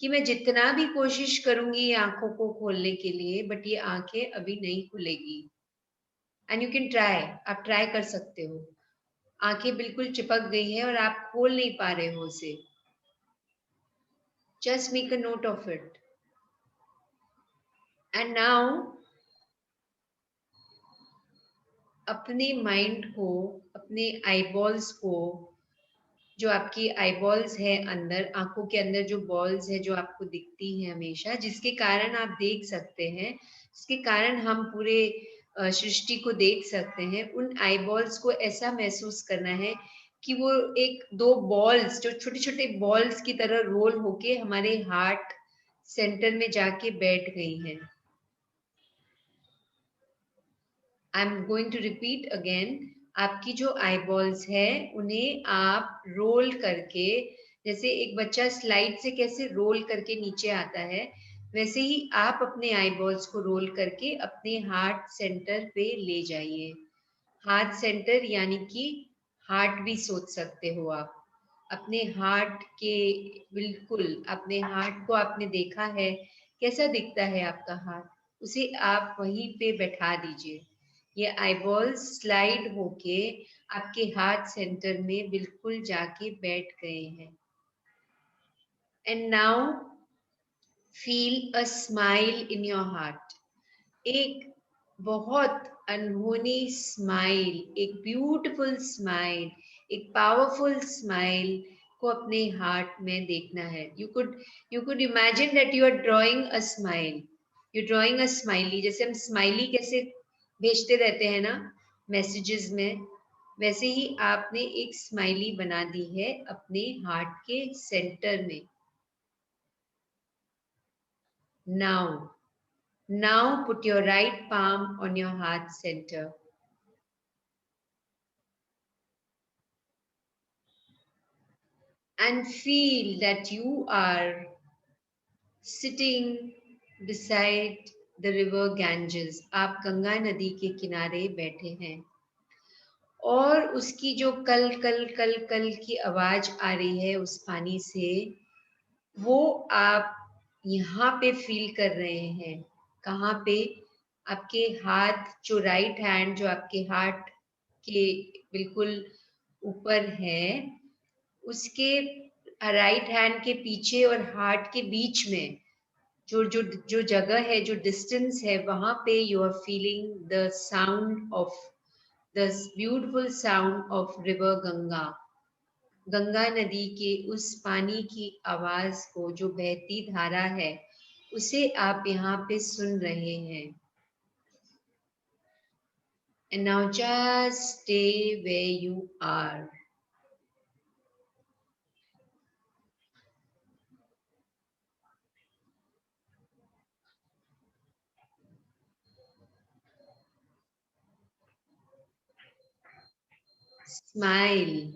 कि मैं जितना भी कोशिश करूंगी ये आंखों को खोलने के लिए, बट ये आंखें अभी नहीं खुलेगी। एंड यू कैन ट्राई, आप ट्राई कर सकते हो। आंखें बिल्कुल चिपक गई है और आप खोल नहीं पा रहे हो उसे। Just make a note of it. And now अपने माइंड को, अपने आईबॉल्स को, जो आपकी आईबॉल्स है अंदर, आंखों के अंदर जो बॉल्स है जो आपको दिखती है हमेशा, जिसके कारण आप देख सकते हैं, जिसके कारण हम पूरे सृष्टि को देख सकते हैं, उन आईबॉल्स को ऐसा महसूस करना है कि वो एक दो बॉल्स जो छोटे छोटे बॉल्स की तरह रोल होके हमारे हार्ट सेंटर में जाके बैठ गई हैं। I am going to repeat again. आपकी जो आईबॉल्स है उन्हें आप रोल करके, जैसे एक बच्चा स्लाइड से कैसे रोल करके नीचे आता है, वैसे ही आप अपने आईबॉल्स को रोल करके अपने हार्ट सेंटर पे ले जाइए। हार्ट सेंटर यानी कि हार्ट भी सोच सकते हो आप। अपने हार्ट के बिल्कुल, अपने हार्ट को आपने देखा है, कैसा दिखता है आपका हार्ट, उसे आप वहीं पे बैठा दीजिए। ये आईबॉल्स स्लाइड होके आपके हार्ट सेंटर में बिल्कुल जाके बैठ गए हैं। And now feel a smile in your heart. एक बहुत अनहोनी स्माइल, एक ब्यूटीफुल स्माइल, एक पावरफुल स्माइल को अपने हार्ट में देखना है। You could imagine that you are drawing a smile, you drawing a smiley. जैसे हम स्माइली कैसे भेजते रहते हैं ना मैसेजेस में, वैसे ही आपने एक स्माइली बना दी है अपने हार्ट के सेंटर में। Now put your right palm on your heart center. And feel that you are sitting beside the river Ganges. आप गंगा नदी के किनारे बैठे हैं और उसकी जो कल कल कल कल की आवाज आ रही है उस पानी से, वो आप यहाँ पे फील कर रहे हैं। कहाँ पे? आपके हाथ जो राइट हैंड जो आपके हार्ट के बिल्कुल ऊपर है, उसके राइट हैंड के पीछे और हार्ट के बीच में जो जो जो जगह है, जो डिस्टेंस है, वहां पे you are feeling the sound of the beautiful sound of river Ganga. Ganga नदी के उस पानी की आवाज को, जो बहती धारा है, उसे आप यहाँ पे सुन रहे हैं। And now just stay where you are. Smile.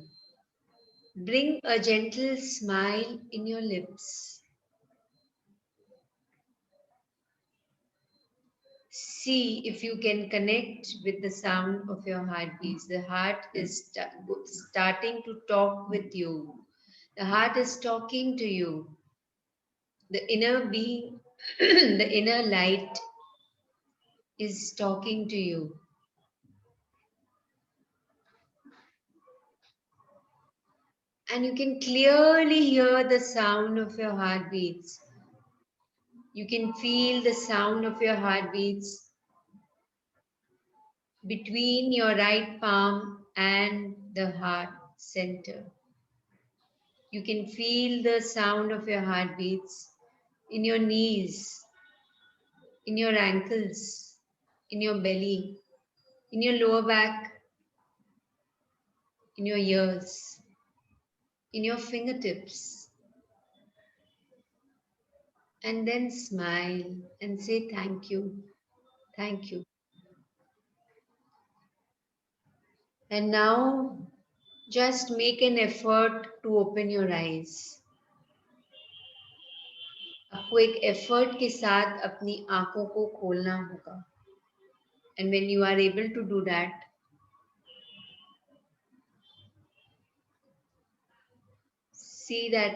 Bring a gentle smile in your lips. see if you can connect with the sound of your heartbeats. The heart is starting to talk with you. The heart is talking to you. The inner being, the inner light is talking to you. And you can clearly hear the sound of your heartbeats. You can feel the sound of your heartbeats between your right palm and the heart center. You can feel the sound of your heartbeats in your knees, in your ankles, in your belly, in your lower back, in your ears, in your fingertips. And then smile and say thank you, thank you. And now just make an effort to open your eyes. आपको एक effort के साथ अपनी आंखों को खोलना होगा. And when you are able to do that, see that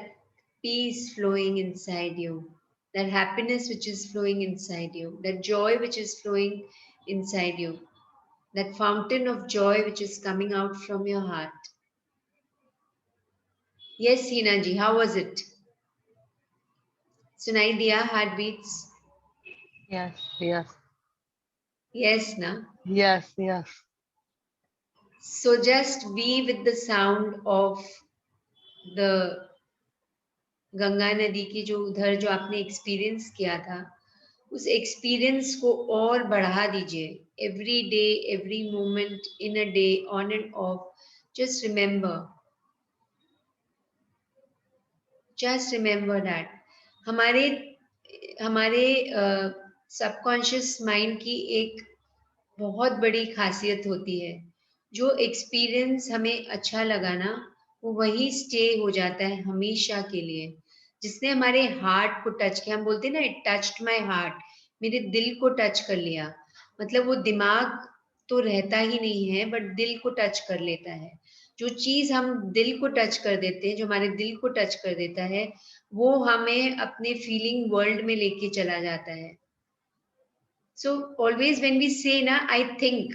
peace flowing inside you, that happiness which is flowing inside you, that joy which is flowing inside you, that fountain of joy which is coming out from your heart. Yes, Hina ji, how was it? सुनाई दिया heartbeats? Yes, yes, Yes, na? yes, yes. So just be with the sound of the Ganga नदी की जो उधर जो आपने experience किया था, उस एक्सपीरियंस को और बढ़ा दीजिए. Every day, every moment in a day, on end of, just remember that हमारे सबकॉन्शियस माइंड की एक बहुत बड़ी खासियत होती है. जो एक्सपीरियंस हमें अच्छा लगा ना, वो वही स्टे हो जाता है हमेशा के लिए. जिसने हमारे हार्ट को टच किया, हम बोलते हैं ना, इट टच्ड माय हार्ट, मेरे दिल को टच कर लिया. मतलब वो दिमाग तो रहता ही नहीं है, बट दिल को टच कर लेता है. जो चीज हम दिल को टच कर देते हैं, जो हमारे दिल को टच कर देता है, वो हमें अपने फीलिंग वर्ल्ड में लेके चला जाता है. So always when we say na, I think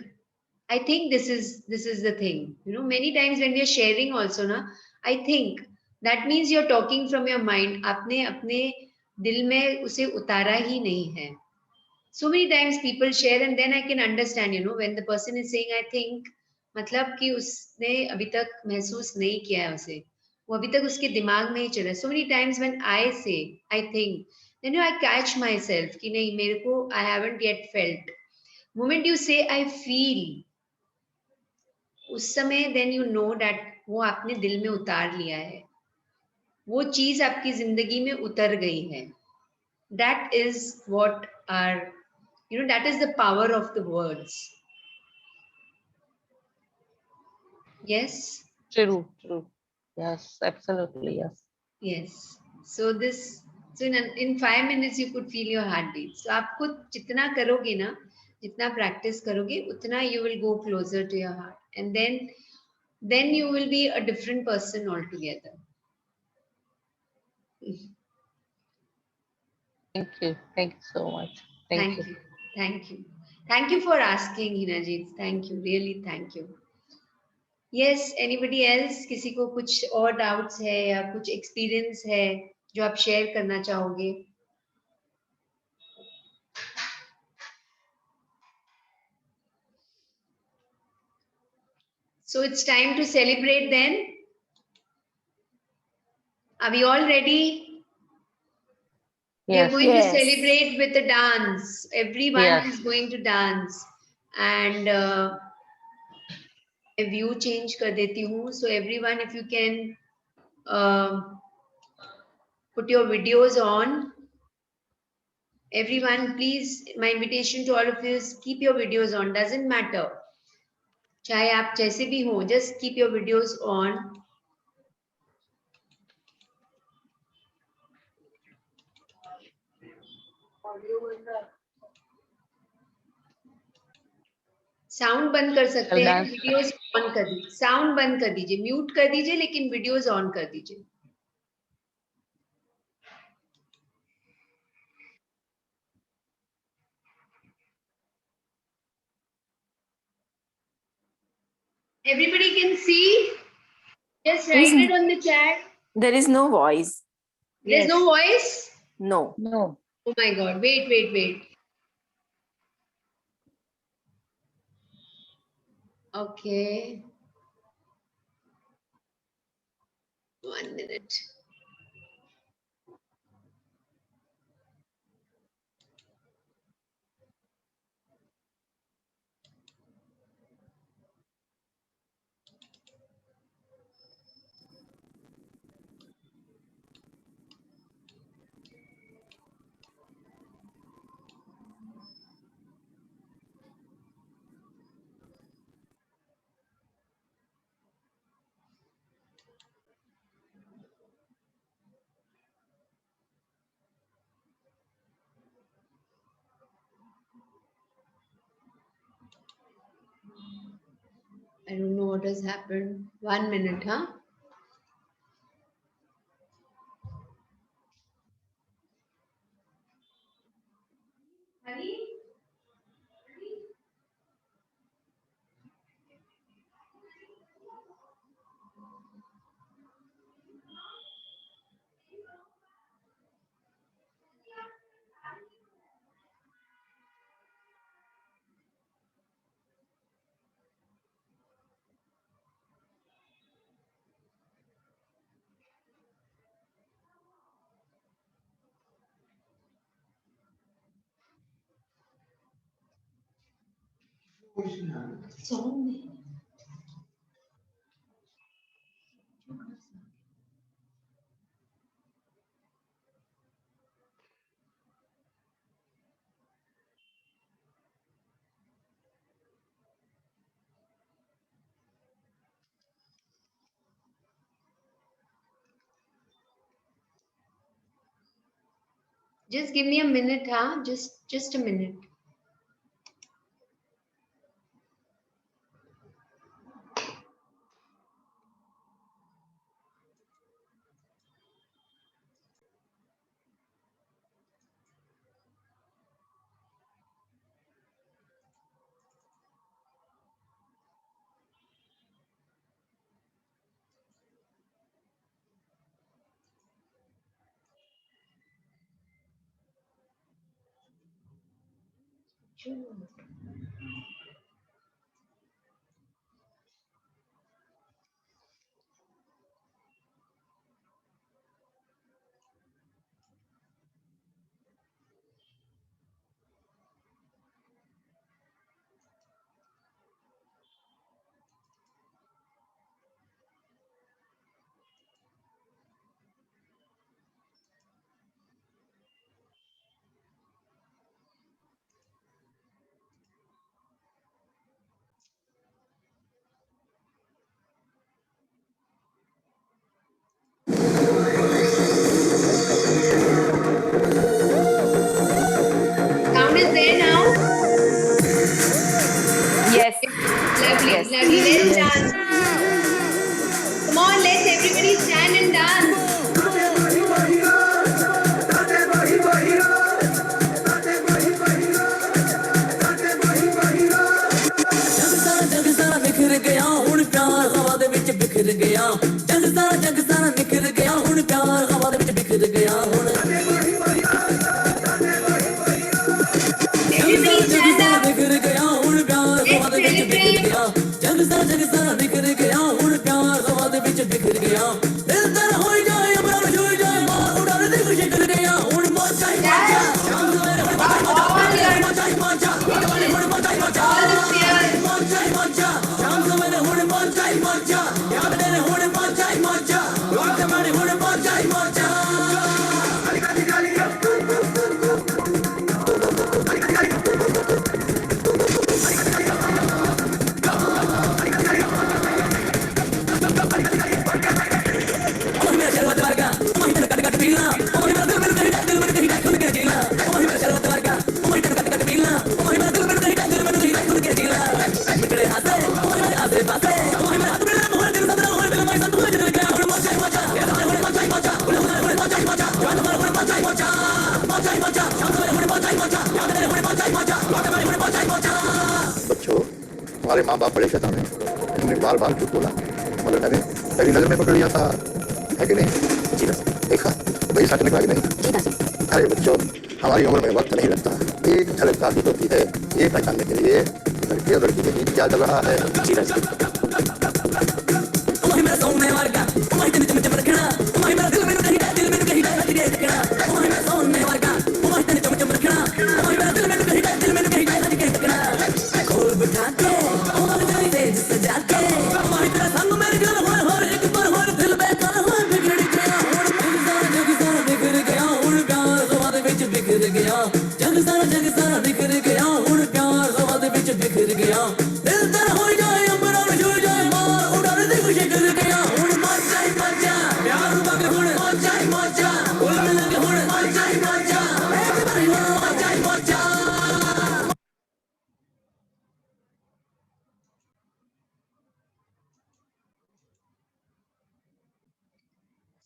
this is the thing. You know, many times when we are sharing also na, I think, that means you're talking from your mind. आपने अपने दिल में उसे उतारा ही नहीं है. So many times people share and then I can understand, you know, when the person is saying I think, मतलब कि उसने अभी तक महसूस नहीं किया है उसे, वो अभी तक उसके दिमाग में ही चल रहा है. So many times when I say I think, then I catch myself कि नहीं, मेरे को I haven't yet felt. Moment you say I feel, उस समय then you know that वो आपने दिल में उतार लिया है, वो चीज आपकी जिंदगी में उतर गई है. That is what our, you know, that is the power of the words. Yes. True, true. Yes, absolutely, yes. Yes. So in 5 minutes you could feel your heartbeat. So आप खुद जितना करोगे ना, जितना practice करोगे, उतना you will go closer to your heart, and then you will be a different person altogether. Thank you so much. Thank you. Thank you for asking, Hinajit. Thank you, really thank you. Yes, anybody else? किसी को कुछ और doubts है या कुछ experience है जो आप share करना चाहोगे? So it's time to celebrate then. Are we all ready? We are Yes, going to Yes. celebrate with a dance. Everyone Yes. is going to dance. And मैं view change कर देती हूँ. So everyone, if you can put your videos on. Everyone, please, my invitation to all of you is keep your videos on. Doesn't matter. चाहे आप जैसे भी हो, just keep your videos on. Sound बंद कर सकते हैं, dance. वीडियोस ऑन कर दीजिए, साउंड बंद कर दीजिए, म्यूट कर दीजिए, लेकिन वीडियोस ऑन कर दीजिए. Everybody can see. Just write it on the chat. There is no voice. There's no voice. No. No. Oh my God! Wait. Okay. 1 minute. I don't know what has happened. 1 minute, huh? Honey? Song. Just give me a minute, huh? Just a minute. Sound is there now? Yes. Lovely, Yes. lovely. Let's dance. Come on, let's everybody stand and dance. जग सारा निखर गया हुण प्यार हवा दे विच बिखर गया जग सारा निखर गया हुण प्यार हवा दे विच बिखर गया हुण Everybody stand up. निखर गया हुण प्यार हवा दे विच बिखर गया जग सारा निखर गया हुण प्यार हवा दे विच बिखर गया दिल तर होई जाए अमर होई जाए मां उड़ाने दे खुशी कर गया हुण मौजा ही मौजा शाम सवेरे हुण मौजा ही मौजा हुण मौजा ही मौजा मौजा ही मौजा शाम सवेरे हुण मौजा ही मौजा याद ने हुण मौजा ही मौजा रात में हुण मौजा ही मौजा हमारे माँ बाप बड़े शैतान हैं, उन्होंने बार बार झूठ बोला, मगर मैंने कभी नजर में पकड़ लिया था, है कि नहीं? जी देखा वही सच निकला कि नहीं? अरे बच्चों, हमारी उम्र में वक्त नहीं लगता, एक झलक काफी होती है ये पहचानने के लिए लड़के और लड़की के बीच क्या चल रहा है। जी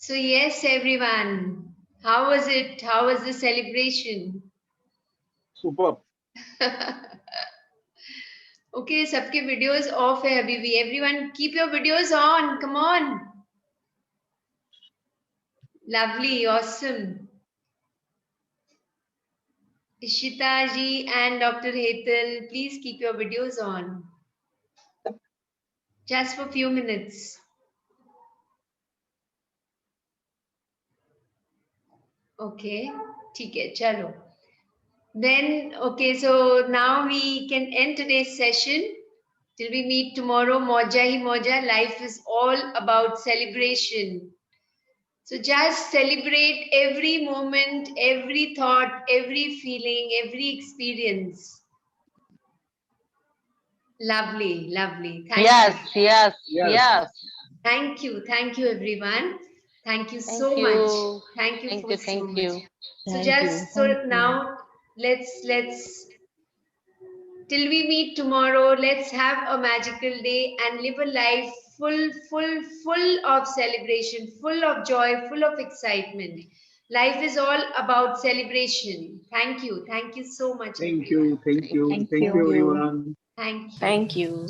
So yes, everyone, how was it? How was the celebration? Superb. Okay, सबके videos off है अभी भी. Everyone, keep your videos on. Come on. Lovely, awesome. Ishita ji and Dr. Hetal, please keep your videos on. Just for a few minutes. Okay, ठीक है, चलो. Then, okay, so now we can end today's session. Till we meet tomorrow, Moja hi Moja. Life is all about celebration. So just celebrate every moment, every thought, every feeling, every experience. Lovely, lovely. Yes, yes, yes. Thank you, everyone. Thank you Thank so you. much. Thank you Thank for you, so thank much. you. So Thank just you. so Thank you. now, let's till we meet tomorrow. Let's have a magical day and live a life full of celebration, full of joy, full of excitement. Life is all about celebration. Thank you so much, Thank everyone. you, thank you, Thank thank you. you, everyone. Thank you. Thank you.